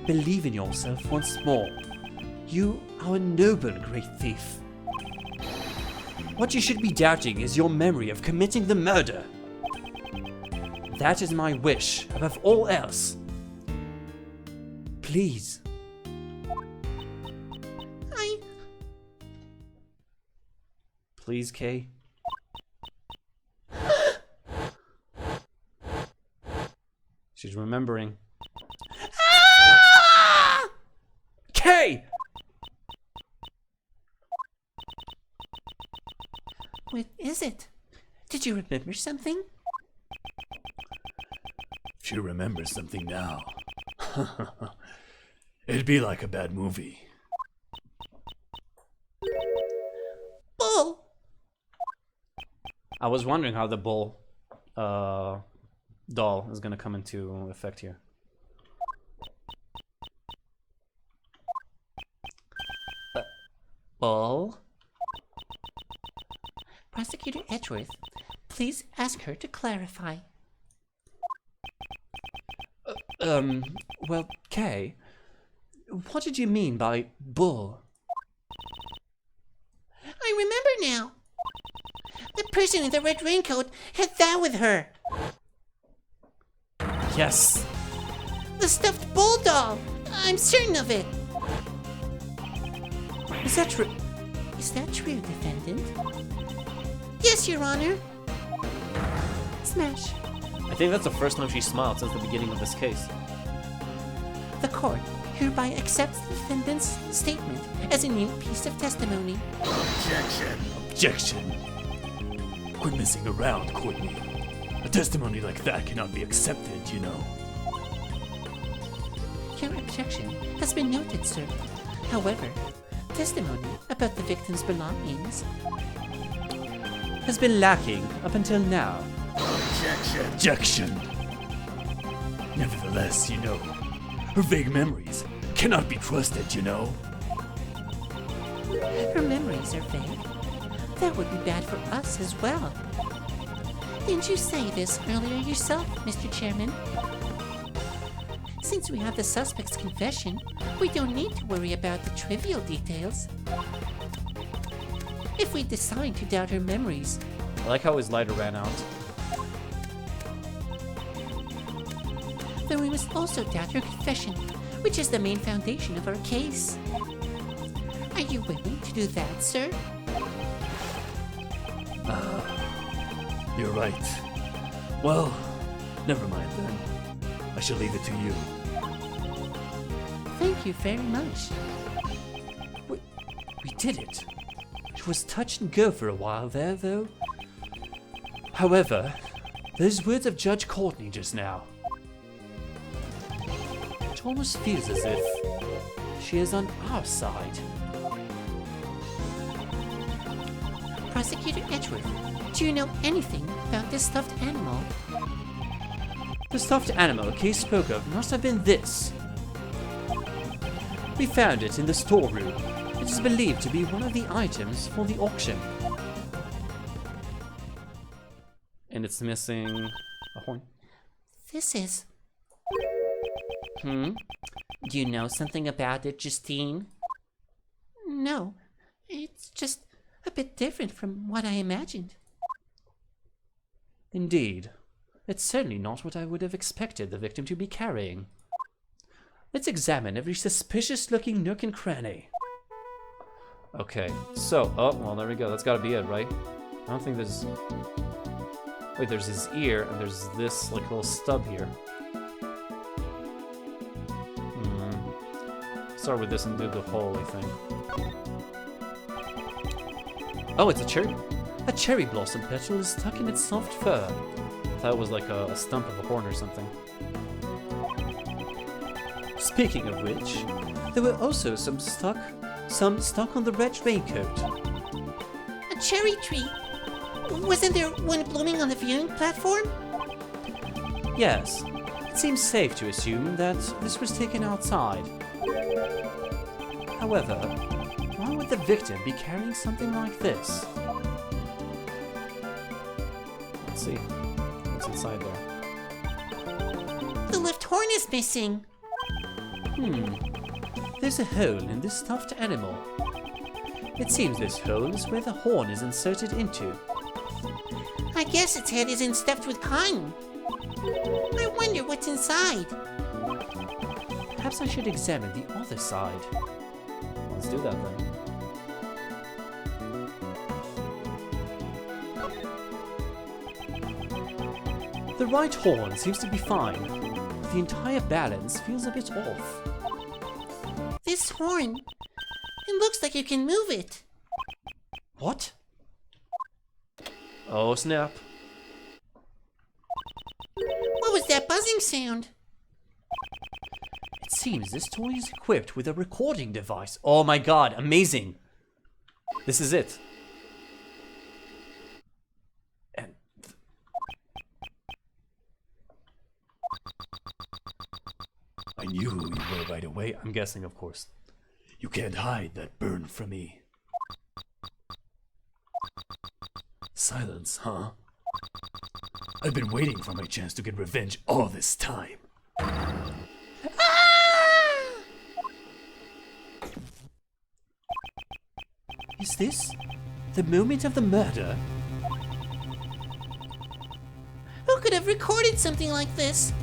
believe in yourself once more. You are a noble great thief. What you should be doubting is your memory of committing the murder. That is my wish above all else. Please. Please, Kay. She's remembering. Kay! What is it? Did you remember something? If you remember something now, it'd be like a bad movie. Bull! I was wondering how the bull doll is gonna come into effect here. Bull? Prosecutor Edgeworth, please ask her to clarify. Well, Kay, what did you mean by bull? I remember now. The person in the red raincoat had that with her. Yes. The stuffed bull doll. I'm certain of it. Is that true? Is that true, defendant? Yes, Your Honor. Smash. I think that's the first time she smiled since the beginning of this case. The court hereby accepts the defendant's statement as a new piece of testimony. Objection! Quit messing around, Courtney. A testimony like that cannot be accepted, you know. Your objection has been noted, sir. However, testimony about the victim's belongings Has been lacking up until now. Objection! Nevertheless, you know, her vague memories cannot be trusted, you know. Her memories are vague. That would be bad for us as well. Didn't you say this earlier yourself, Mr. Chairman? Since we have the suspect's confession, we don't need to worry about the trivial details. If we decide to doubt her memories, I like how his lighter ran out. then we must also doubt her confession, which is the main foundation of our case. Are you willing to do that, sir? You're right. Well, never mind then. I shall leave it to you. Thank you very much. We did it. It was touch and go for a while there, though. However, those words of Judge Courtney just now. It almost feels as if she is on our side. Prosecutor Edgeworth, do you know anything about this stuffed animal? The stuffed animal Kay spoke of must have been this. We found it in the storeroom. It is believed to be one of the items for the auction. And it's missing a horn. This is... Do you know something about it, Justine? No, it's just a bit different from what I imagined. Indeed. It's certainly not what I would have expected the victim to be carrying. Let's examine every suspicious-looking nook and cranny. Okay, so, oh, well, there we go. That's gotta be it, right? I don't think there's... Wait, there's his ear, and there's this, like, little stub here. Start with this and do the whole thing. Oh, it's a cherry. A cherry blossom petal is stuck in its soft fur. That was like a stump of a horn or something. Speaking of which, there were also some stuck on the red raincoat. A cherry tree? Wasn't there one blooming on the viewing platform? Yes, it seems safe to assume that this was taken outside. However, why would the victim be carrying something like this? Let's see. What's inside there? The left horn is missing. There's a hole in this stuffed animal. It seems this hole is where the horn is inserted into. I guess its head isn't stuffed with cotton. I wonder what's inside. Perhaps I should examine the other side. Let's do that then. The right horn seems to be fine. The entire balance feels a bit off. This horn, it looks like you can move it. What? Oh, snap. What was that buzzing sound? It seems this toy is equipped with a recording device. Oh my god, amazing! This is it. And I knew you were right away. I'm guessing, of course. You can't hide that burn from me. Silence, huh? I've been waiting for my chance to get revenge all this time. is this the moment of the murder? Who could have recorded something like this?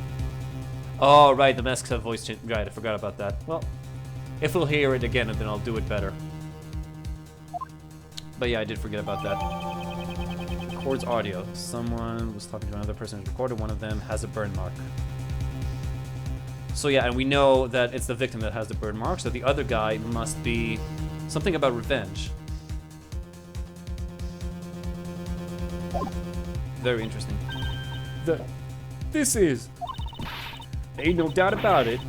Oh, right, the masks have voice change. Right, I forgot about that. Well, if we'll hear it again, then I'll do it better. But yeah, I did forget about that. Records audio. Someone was talking to another person who recorded. One of them has a burn mark. So yeah, and we know that it's the victim that has the burn mark, so the other guy must be something about revenge. Very interesting. This is... Ain't no doubt about it.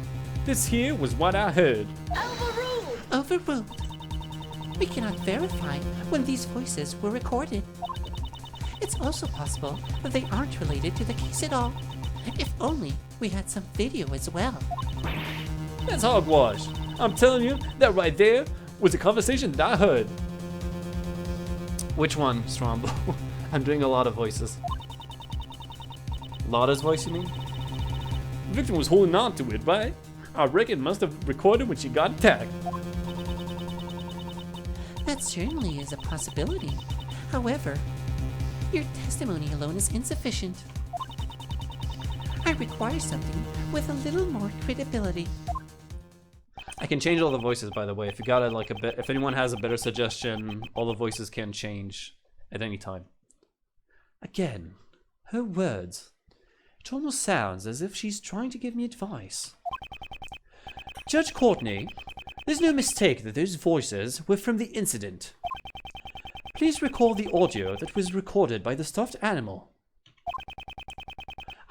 This here was what I heard. Overruled. We cannot verify when these voices were recorded. It's also possible that they aren't related to the case at all. If only we had some video as well. That's hogwash. I'm telling you, that right there was a conversation that I heard. Which one, Strombo? I'm doing a lot of voices. Lada's voice, you mean? The victim was holding on to it, right? I reckon must have recorded when she got attacked. That certainly is a possibility. However, your testimony alone is insufficient. I require something with a little more credibility. I can change all the voices, by the way. If you got like a bit, if anyone has a better suggestion, all the voices can change at any time. Again, her words. It almost sounds as if she's trying to give me advice. Judge Courtney, there's no mistake that those voices were from the incident. Please recall the audio that was recorded by the stuffed animal.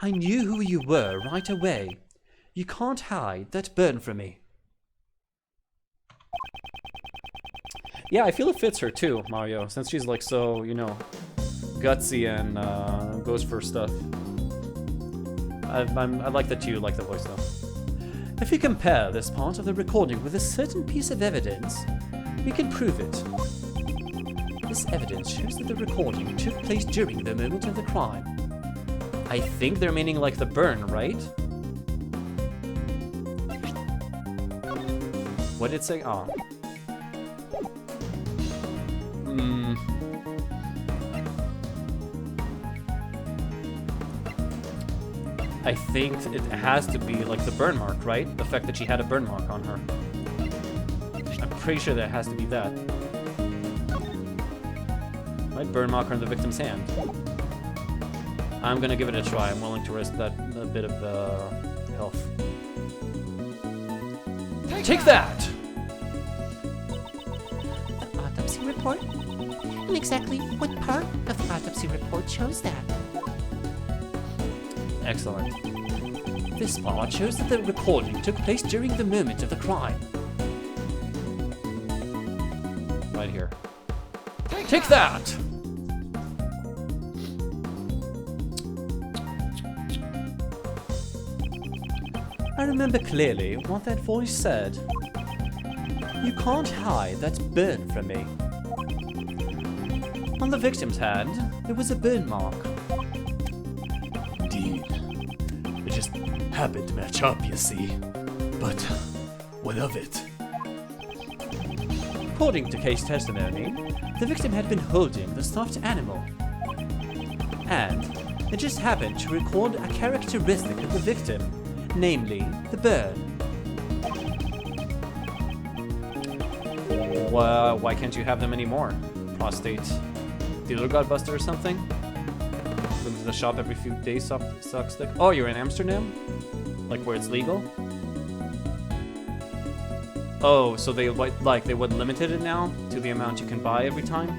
I knew who you were right away. You can't hide that burn from me. Yeah, I feel it fits her too, Mario, since she's like so, you know, gutsy and goes for stuff. I like that you like the voice though. If we compare this part of the recording with a certain piece of evidence, we can prove it. This evidence shows that the recording took place during the moment of the crime. I think they're meaning like the burn, right? What did it say? Oh. I think it has to be like the burn mark, right? The fact that she had a burn mark on her. I'm pretty sure that it has to be that. Right? Burn mark on the victim's hand. I'm gonna give it a try. I'm willing to risk that a bit of health. Take that! The autopsy report? And exactly what part of the autopsy report shows that? Excellent. This part shows that the recording took place during the moment of the crime. Right here. Take that! I remember clearly what that voice said. You can't hide that burn from me. On the victim's hand, there was a burn mark. Indeed. It just happened to match up, you see. But what of it? According to case testimony, the victim had been holding the stuffed animal. And it just happened to record a characteristic of the victim, namely the burn. Why can't you have them anymore? Prostate dealer godbuster or something? Going to the shop every few days, suck stick. Oh, you're in Amsterdam? Like where it's legal? Oh, so they would limited it now to the amount you can buy every time?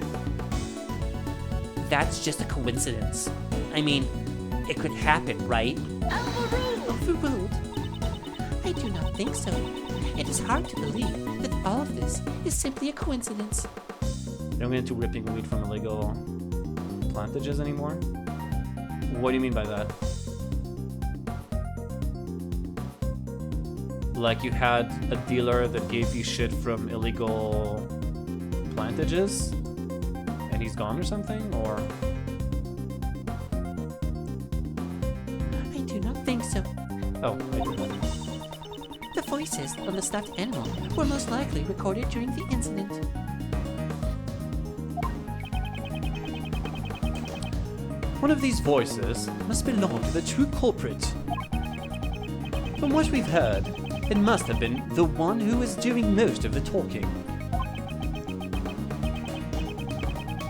That's just a coincidence. I mean, it could happen, right? Overruled. I do not think so. It is hard to believe that all of this is simply a coincidence. They don't get into ripping weed from illegal plantages anymore? What do you mean by that? Like you had a dealer that gave you shit from illegal plantages and he's gone or something? Or I do not think so. oh, I do that. The voices on the stuffed animal were most likely recorded during the incident. One of these voices must belong to the true culprit. From what we've heard, it must have been the one who was doing most of the talking.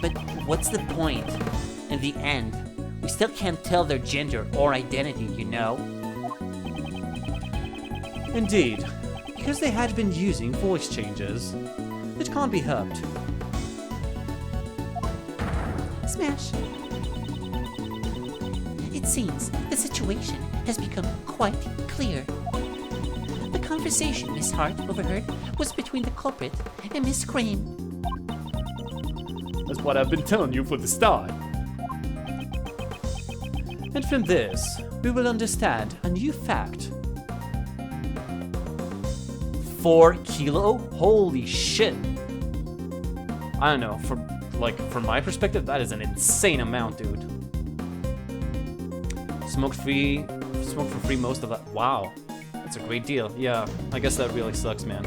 But what's the point? In the end, we still can't tell their gender or identity, you know? Indeed, because they had been using voice changes. It can't be helped. Smash. It seems the situation has become quite clear. The conversation Miss Hart overheard was between the culprit and Miss Crane. That's what I've been telling you for the start. And from this, we will understand a new fact. 4 kilo? Holy shit. I don't know, from my perspective, that is an insane amount, dude. Smoke for free most of that. Wow, that's a great deal. Yeah, I guess that really sucks, man.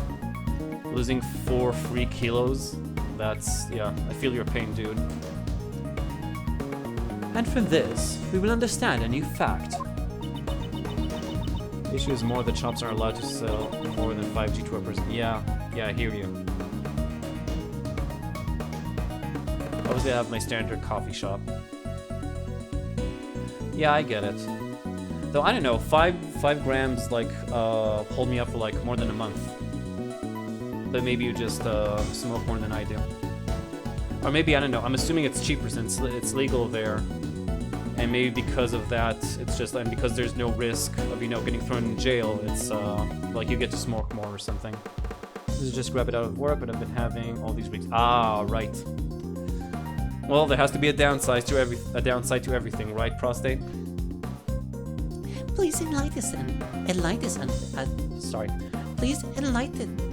Losing 4 free kilos, that's, yeah, I feel your pain, dude. And from this, we will understand a new fact. The issue is more the shops aren't allowed to sell more than 5G to a person. Yeah, I hear you. Obviously, I have my standard coffee shop. Yeah, I get it. Though I don't know, 5 grams like hold me up for like more than a month. But maybe you just smoke more than I do. Or maybe, I don't know, I'm assuming it's cheaper since it's legal there. And maybe because of that, it's just, and because there's no risk of, you know, getting thrown in jail, it's like you get to smoke more or something. This is just grab it out of work, but I've been having all these weeks. Ah, right. Well, there has to be a downside to everything, right, prostate? Please enlighten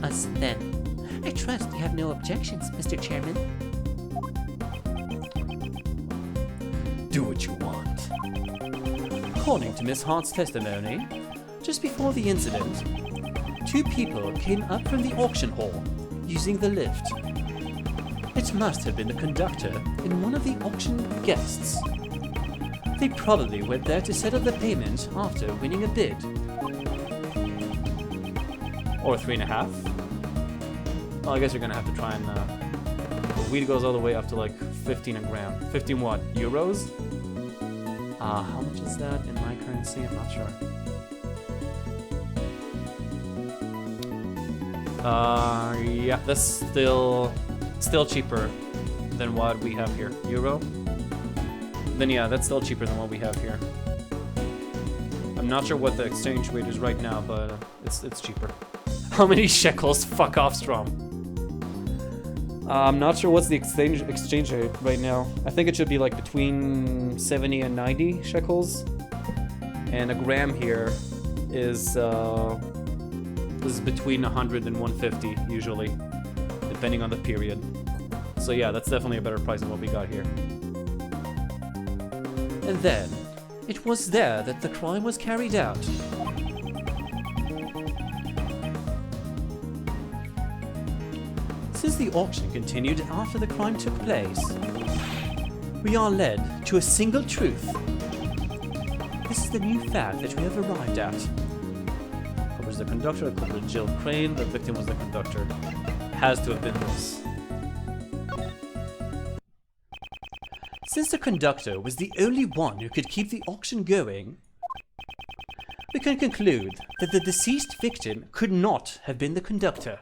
us then. I trust you have no objections, Mr. Chairman. Do what you want. According to Miss Hart's testimony, just before the incident, 2 people came up from the auction hall using the lift. It must have been the conductor and one of the auction guests. They probably went there to settle the payment after winning a bid. Or 3.5. Well, I guess you're gonna have to try and the weed goes all the way up to like 15 a gram. 15 what? Euros? How much is that in my currency? I'm not sure. Yeah, that's still cheaper than what we have here. Euro? Then yeah, that's still cheaper than what we have here. I'm not sure what the exchange rate is right now, but it's cheaper. How many shekels? Fuck off, Strom. I'm not sure what's the exchange rate right now. I think it should be like between 70 and 90 shekels. And a gram here is between 100 and 150 usually, depending on the period. So yeah, that's definitely a better price than what we got here. And then, it was there that the crime was carried out. Since the auction continued after the crime took place, we are led to a single truth. This is the new fact that we have arrived at. Who was the conductor? The culprit Jill Crane. The victim was the conductor. Has to have been this. Since the conductor was the only one who could keep the auction going, we can conclude that the deceased victim could not have been the conductor.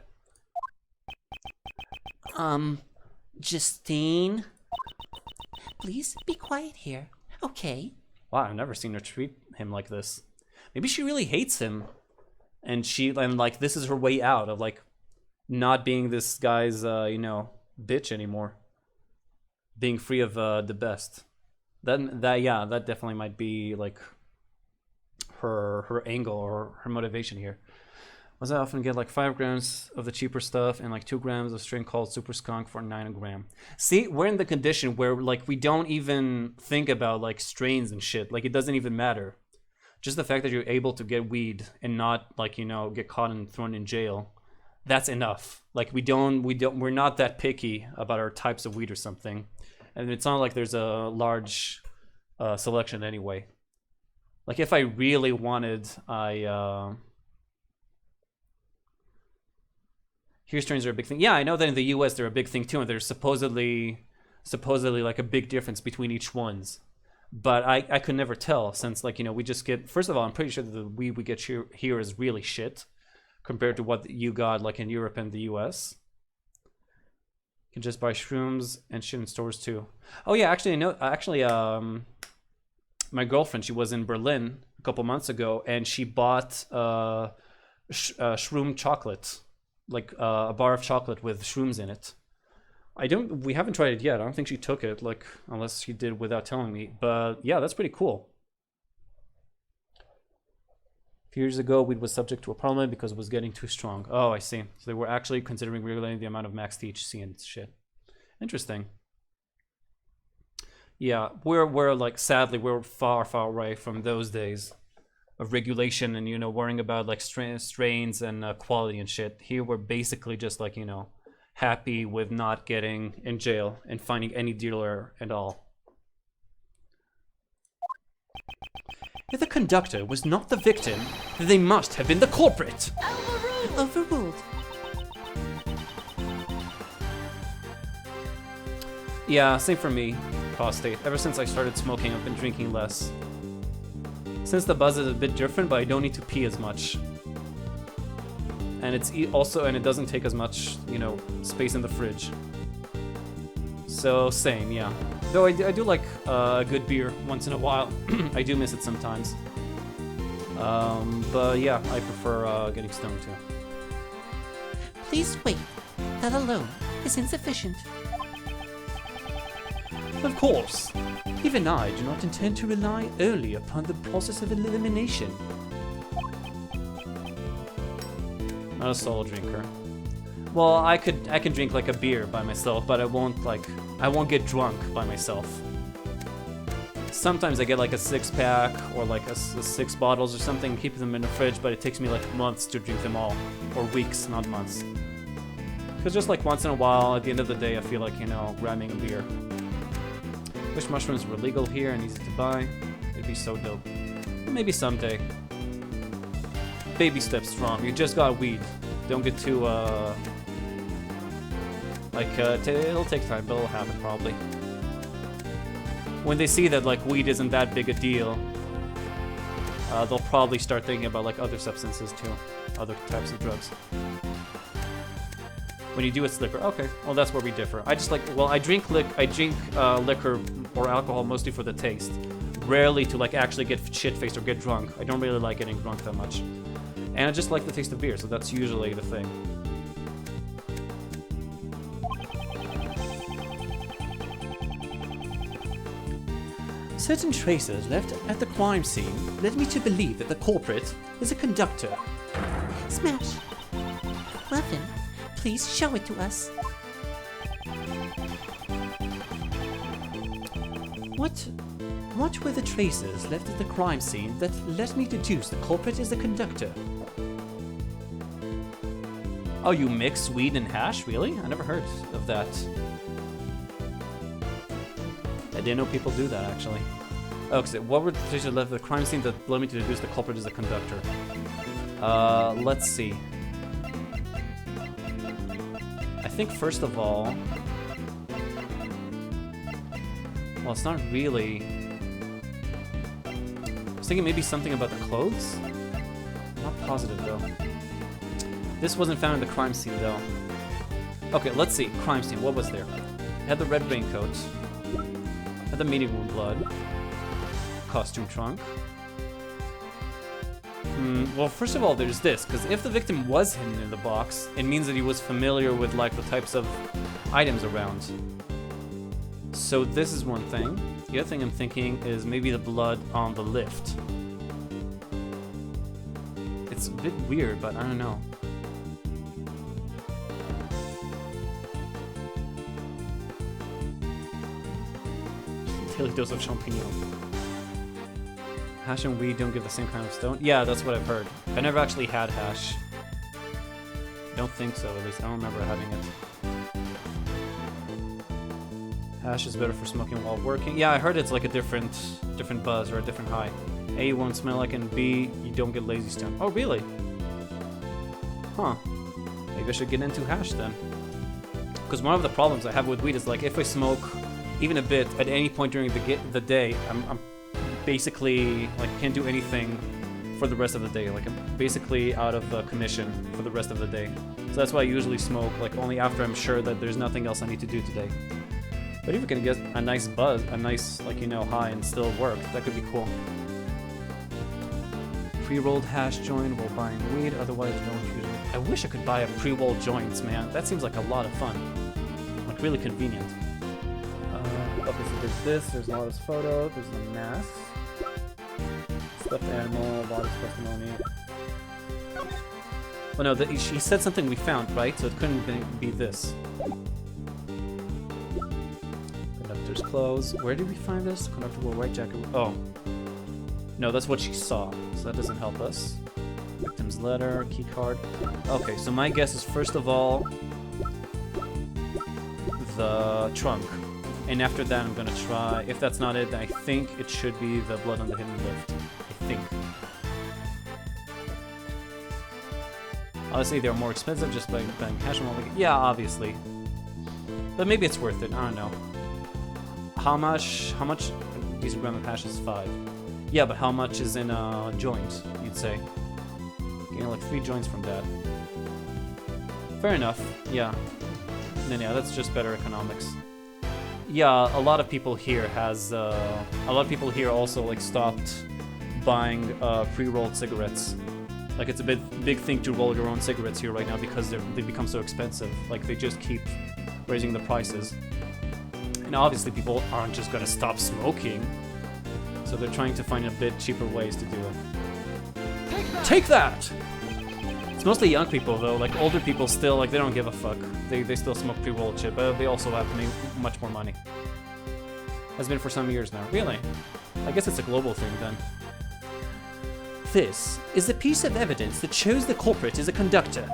Justine? Please be quiet here, okay? Wow, I've never seen her treat him like this. Maybe she really hates him, and like this is her way out of like not being this guy's you know, bitch anymore. Being free of the best. That definitely might be like her angle or her motivation here. Was I often get like 5 grams of the cheaper stuff and like 2 grams of strain called Super Skunk for 9 a gram. See, we're in the condition where like we don't even think about like strains and shit. Like it doesn't even matter. Just the fact that you're able to get weed and not like, you know, get caught and thrown in jail. That's enough. Like we're not that picky about our types of weed or something. And it's not like there's a large selection anyway. Like if I really wanted, here strains are a big thing. Yeah, I know that in the US they're a big thing too, and there's supposedly like a big difference between each ones. But I could never tell since like, you know, we just get, first of all, I'm pretty sure that the weed we get here is really shit compared to what you got like in Europe and the US. You can just buy shrooms and shit in stores too. Oh yeah, actually I know. My girlfriend, she was in Berlin a couple months ago, and she bought shroom chocolate, like a bar of chocolate with shrooms in it. We haven't tried it yet. I don't think she took it, like unless she did without telling me. But yeah, that's pretty cool. few years ago, weed was subject to a parliament because it was getting too strong. Oh, I see. So they were actually considering regulating the amount of max THC and shit. Interesting. Yeah, we're like, sadly, we're far, far away from those days of regulation and, you know, worrying about like strains and quality and shit. Here we're basically just like, you know, happy with not getting in jail and finding any dealer at all. If the conductor was not the victim, then they must have been the culprit. Overruled. Yeah, same for me, prostate. Ever since I started smoking, I've been drinking less. Since the buzz is a bit different, but I don't need to pee as much. And it's also, and it doesn't take as much, you know, space in the fridge. So, same, yeah. Though I do like a good beer once in a while. I do miss it sometimes. But yeah, I prefer getting stoned too. Please wait. That alone is insufficient. Of course. Even I do not intend to rely only upon the process of elimination. Not a solo drinker. Well, I can drink like a beer by myself, but I won't get drunk by myself. Sometimes I get like a 6-pack or like a 6 bottles or something, keep them in the fridge, but it takes me like months to drink them all. Or weeks, not months. Because just like once in a while, at the end of the day, I feel like, you know, grabbing a beer. Wish mushrooms were legal here and easy to buy. It'd be so dope. Maybe someday. Baby steps, Rom. You just got weed. Don't get too, it'll take time, but it'll happen probably. When they see that, like, weed isn't that big a deal, they'll probably start thinking about, like, other substances too. Other types of drugs. When you do it's liquor. Okay, well, that's where we differ. I just like, well, I drink liquor or alcohol mostly for the taste. Rarely to, like, actually get shit-faced or get drunk. I don't really like getting drunk that much. And I just like the taste of beer, so that's usually the thing. Certain traces left at the crime scene led me to believe that the culprit is a conductor. Smash. Well then, please show it to us. What were the traces left at the crime scene that led me to deduce the culprit is the conductor? Oh, you mix weed and hash? Really? I never heard of that. I didn't know people do that, actually. Oh, so what were the traces left at the crime scene that led me to deduce the culprit is the conductor? Let's see. I think first of all... Well, it's not really... I was thinking maybe something about the clothes? I'm not positive, though. This wasn't found in the crime scene, though. Okay, let's see. Crime scene, what was there? It had the red raincoat. Had the meeting room blood. Costume trunk. Well, first of all, there's this, because if the victim was hidden in the box, it means that he was familiar with, like, the types of items around. So this is one thing. The other thing I'm thinking is maybe the blood on the lift. It's a bit weird, but I don't know. Daily dose of champignon. Hash and weed don't give the same kind of stone? Yeah, that's what I've heard. I never actually had hash. I don't think so, at least I don't remember having it. Hash is better for smoking while working. Yeah, I heard it's like a different buzz or a different high. A, you won't smell like it, and B, you don't get lazy stone. Oh, really? Huh. Maybe I should get into hash then. Because one of the problems I have with weed is, like, if I smoke even a bit at any point during the day, I'm basically, like, can't do anything for the rest of the day. Like, I'm basically out of commission for the rest of the day. So that's why I usually smoke, like, only after I'm sure that there's nothing else I need to do today. But if you can get a nice buzz, a nice, like, you know, high and still work, that could be cool. Pre-rolled hash joint while buying weed, otherwise no one usually... I wish I could buy a pre-rolled joints, man. That seems like a lot of fun. Like, really convenient. Okay, so there's this, there's Lotto's photo, there's the mask. Stuffed animal, Lotto's testimony. Oh no, he said something we found, right? So it couldn't be this. Conductor's clothes. Where did we find this? Conductor wore white jacket. Oh. No, that's what she saw, so that doesn't help us. Victim's letter, key card. Okay, so my guess is first of all the trunk. And after that I'm gonna try, if that's not it, then I think it should be the blood on the hidden lift. I think. Obviously they're more expensive just by buying cash and all. Yeah, obviously. But maybe it's worth it, I don't know. How much decent gram of hash is 5? Yeah, but how much is in a joint, you'd say? Getting like 3 joints from that. Fair enough, yeah. Then yeah, that's just better economics. Yeah, a lot of people here also like stopped buying pre-rolled cigarettes. Like it's a big thing to roll your own cigarettes here right now because they become so expensive. Like they just keep raising the prices. And obviously people aren't just gonna stop smoking. So they're trying to find a bit cheaper ways to do it. Take that! It's mostly young people though, like older people still, like they don't give a fuck. They still smoke pre-rolled shit, but they also have to make much more money. Has been for some years now. Really? I guess it's a global thing then. This is a piece of evidence that shows the culprit is a conductor.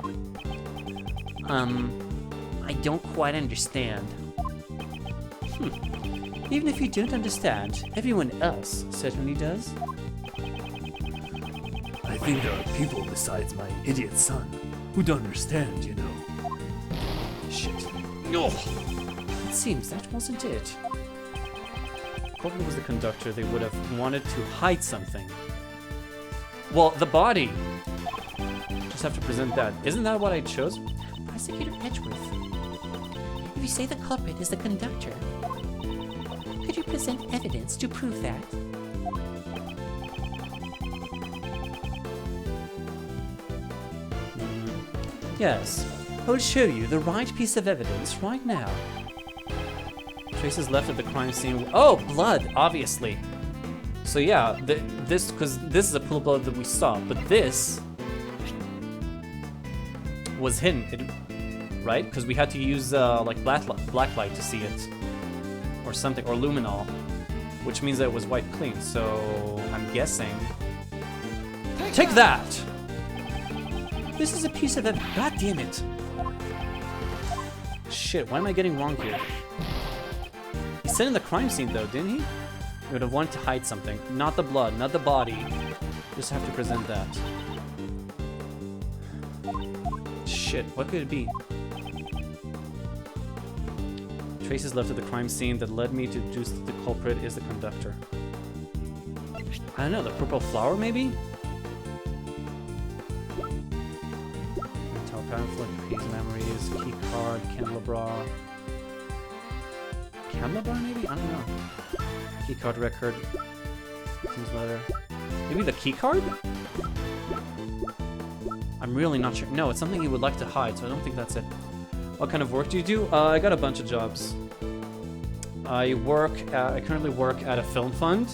I don't quite understand. Even if you don't understand, everyone else certainly does. I think there are people besides my idiot son who don't understand, you know. Shit. No. It seems that wasn't it. If it was the conductor, they would have wanted to hide something. Well, the body! Just have to present that. Isn't that what I chose? Prosecutor Edgeworth, if you say the culprit is the conductor, could you present evidence to prove that? Yes, I will show you the right piece of evidence right now. Traces left at the crime scene. Oh, blood, obviously. So yeah, because this is a pool of blood that we saw, but this was hidden, right? Because we had to use like black light to see it, or something, or luminol, which means that it was wiped clean. So I'm guessing. Take that! This is a piece of evidence. God damn it! Shit, what am I getting wrong here? He said in the crime scene though, didn't he? He would have wanted to hide something. Not the blood, not the body. Just have to present that. Shit, what could it be? Traces left at the crime scene that led me to deduce that the culprit is the conductor. I don't know, the purple flower maybe? Intel pamphlet, P's memories, key card, candelabra. Candelabra maybe? I don't know. Keycard record. Victim's letter. Maybe the keycard? I'm really not sure. No, it's something he would like to hide, so I don't think that's it. What kind of work do you do? I got a bunch of jobs. I currently work at a film fund,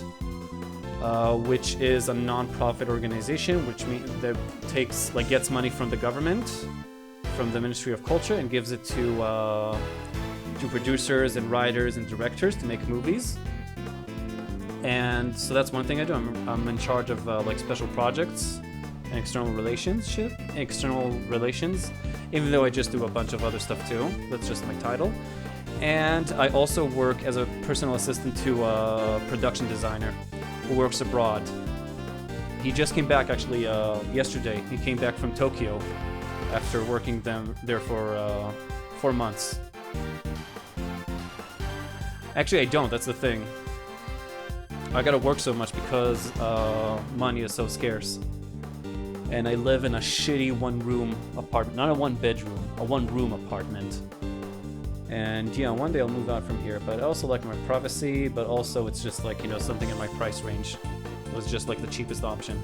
which is a non-profit organization, which means that gets money from the government, from the Ministry of Culture, and gives it to producers and writers and directors to make movies. And so that's one thing I do. I'm in charge of like special projects and external relations, even though I just do a bunch of other stuff too. That's just my title. And I also work as a personal assistant to a production designer who works abroad. He just came back actually yesterday. He came back from Tokyo after working there for 4 months. Actually, I don't. That's the thing. I gotta work so much because money is so scarce. And I live in a shitty one-room apartment. Not a one-bedroom, a one-room apartment. And yeah, one day I'll move out from here. But I also like my privacy, but also it's just like, you know, something in my price range. It was just like the cheapest option.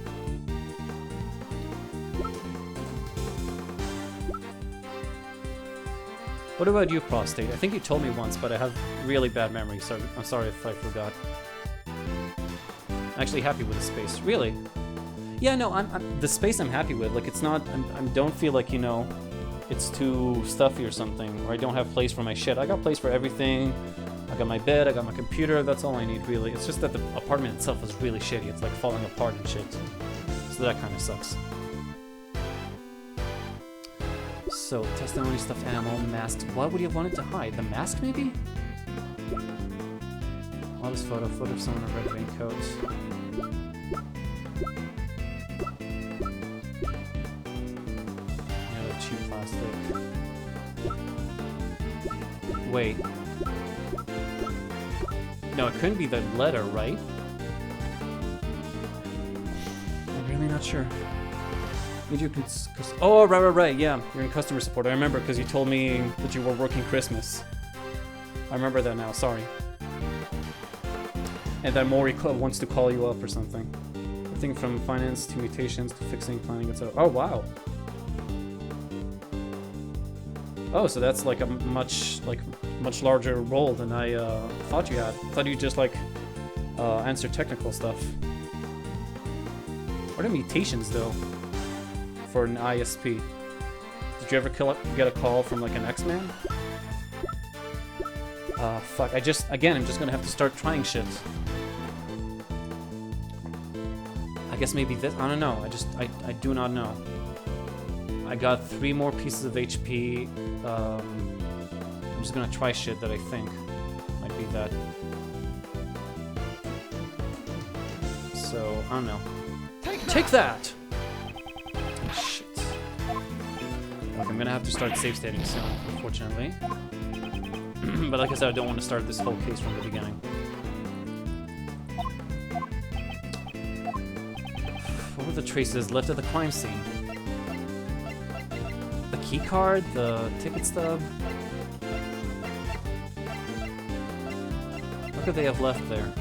What about you, Prostate? I think you told me once, but I have really bad memory, so I'm sorry if I forgot. Actually happy with the space. Really? Yeah, no, the space I'm happy with. Like, it's not. I don't feel like, you know, it's too stuffy or something, or I don't have place for my shit. I got place for everything. I got my bed, I got my computer, that's all I need, really. It's just that the apartment itself is really shitty. It's like falling apart and shit. So that kind of sucks. So, testimony, stuffed animal, masks. Why would you have wanted to hide? The mask, maybe? Oh, this photo of someone in a red raincoat. Yeah, the cheap plastic. Wait. No, it couldn't be the letter, right? I'm really not sure. Oh, right, yeah. You're in customer support. I remember because you told me that you were working Christmas. I remember that now, sorry. And that Mori wants to call you up or something. Everything from finance to mutations to fixing, planning, etc. Oh, wow. Oh, so that's like a much larger role than I thought you had. I thought you just like answer technical stuff. What are mutations though? For an ISP. Did you ever get a call from like an X-Man? Fuck. I'm just gonna have to start trying shit. I guess maybe this. I don't know. I do not know. I got 3 more pieces of HP. I'm just gonna try shit that I think might be that. So, I don't know. Take that! Shit. Look, I'm gonna have to start save stating soon, unfortunately. But like I said, I don't want to start this whole case from the beginning. What were the traces left at the crime scene? The key card, the ticket stub. What could they have left there?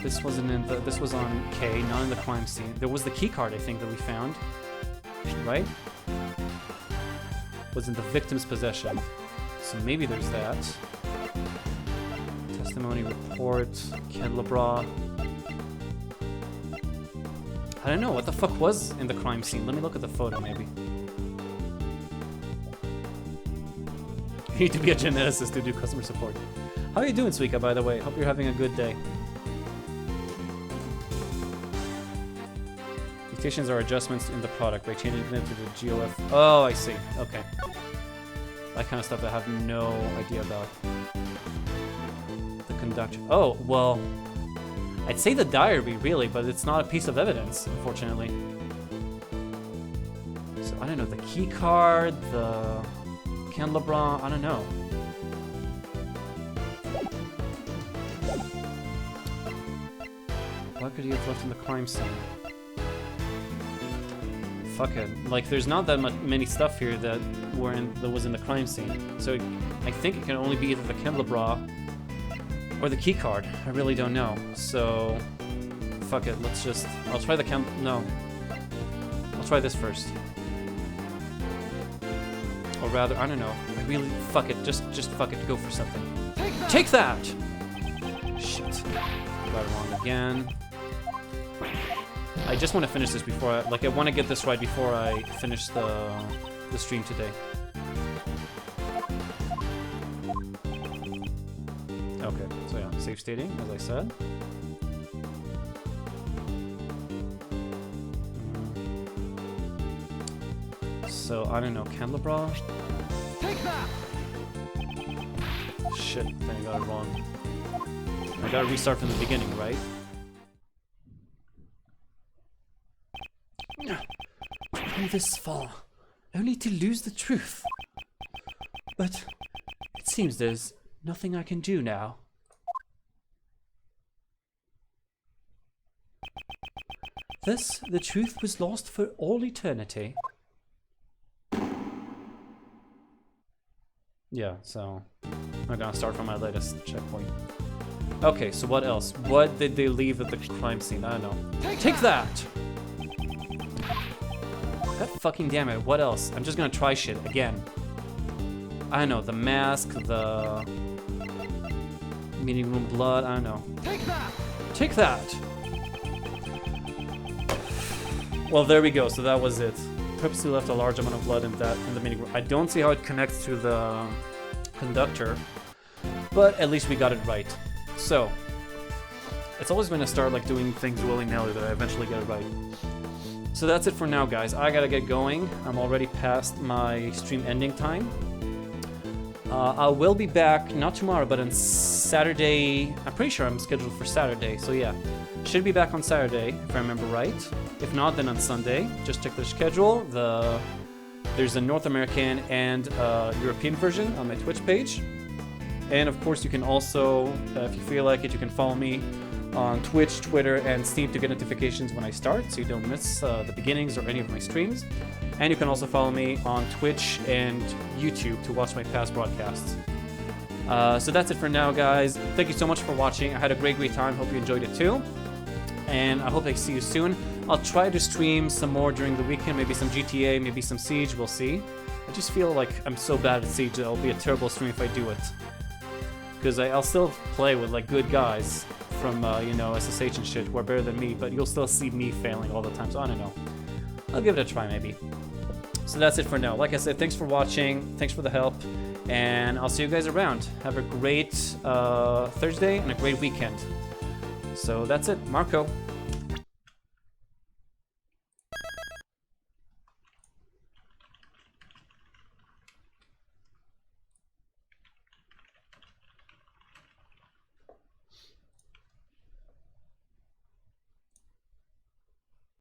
This wasn't in the. This was on K, not in the crime scene. There was the key card, I think, that we found. Right? Was in the victim's possession. So maybe there's that. Testimony report, Candelabra. I don't know, what the fuck was in the crime scene? Let me look at the photo, maybe. You need to be a geneticist to do customer support. How are you doing, Suika, by the way? Hope you're having a good day. Mutations are adjustments in the product by changing them to the GOF. Oh, I see. Okay. That kind of stuff I have no idea about. The conductor. Oh, well. I'd say the diary, really, but it's not a piece of evidence, unfortunately. So, I don't know. The key card, the candelabra, I don't know. What could he have left in the crime scene? Fuck it. Like, there's not that many stuff here that was in the crime scene. So I think it can only be either the candelabra or the key card. I really don't know. So fuck it. Let's just. I'll try the no. I'll try this first. Or rather, I don't know. I really fuck it. Just fuck it. Go for something. Take that! Shit. Got it wrong again. I just want to finish this before I want to get this right before I finish the stream today. Okay, so yeah, safe stating, as I said. So, I don't know, candelabra? Take that! Shit, I think I got it wrong. I gotta restart from the beginning, right? All this far, only to lose the truth. But it seems there's nothing I can do now. Thus, the truth was lost for all eternity. Yeah, so I'm gonna start from my latest checkpoint. Okay, so what else? What did they leave at the crime scene? I don't know. Take that! God fucking damn it, what else? I'm just gonna try shit again. I don't know, the mask, the meeting room blood, I don't know. Take that! Take that! Well, there we go. So that was it. Purposely left a large amount of blood in the meeting room. I don't see how it connects to the conductor, but at least we got it right. So it's always going to start like doing things willy-nilly that I eventually get it right. So that's it for now, guys. I gotta get going. I'm already past my stream ending time. I will be back, not tomorrow, but on Saturday. I'm pretty sure I'm scheduled for Saturday, so yeah. Should be back on Saturday, if I remember right. If not, then on Sunday. Just check the schedule. There's a North American and European version on my Twitch page. And of course, you can also, if you feel like it, you can follow me on Twitch, Twitter, and Steam to get notifications when I start, so you don't miss the beginnings or any of my streams. And you can also follow me on Twitch and YouTube to watch my past broadcasts. So that's it for now, guys. Thank you so much for watching. I had a great time. Hope you enjoyed it too. And I hope I see you soon. I'll try to stream some more during the weekend, maybe some GTA, maybe some Siege, we'll see. I just feel like I'm so bad at Siege that it'll be a terrible stream if I do it. Because I'll still play with like good guys from, you know, SSH and shit who are better than me, but you'll still see me failing all the time, so I don't know. I'll give it a try, maybe. So that's it for now. Like I said, thanks for watching, thanks for the help, and I'll see you guys around. Have a great Thursday and a great weekend. So that's it. Marco.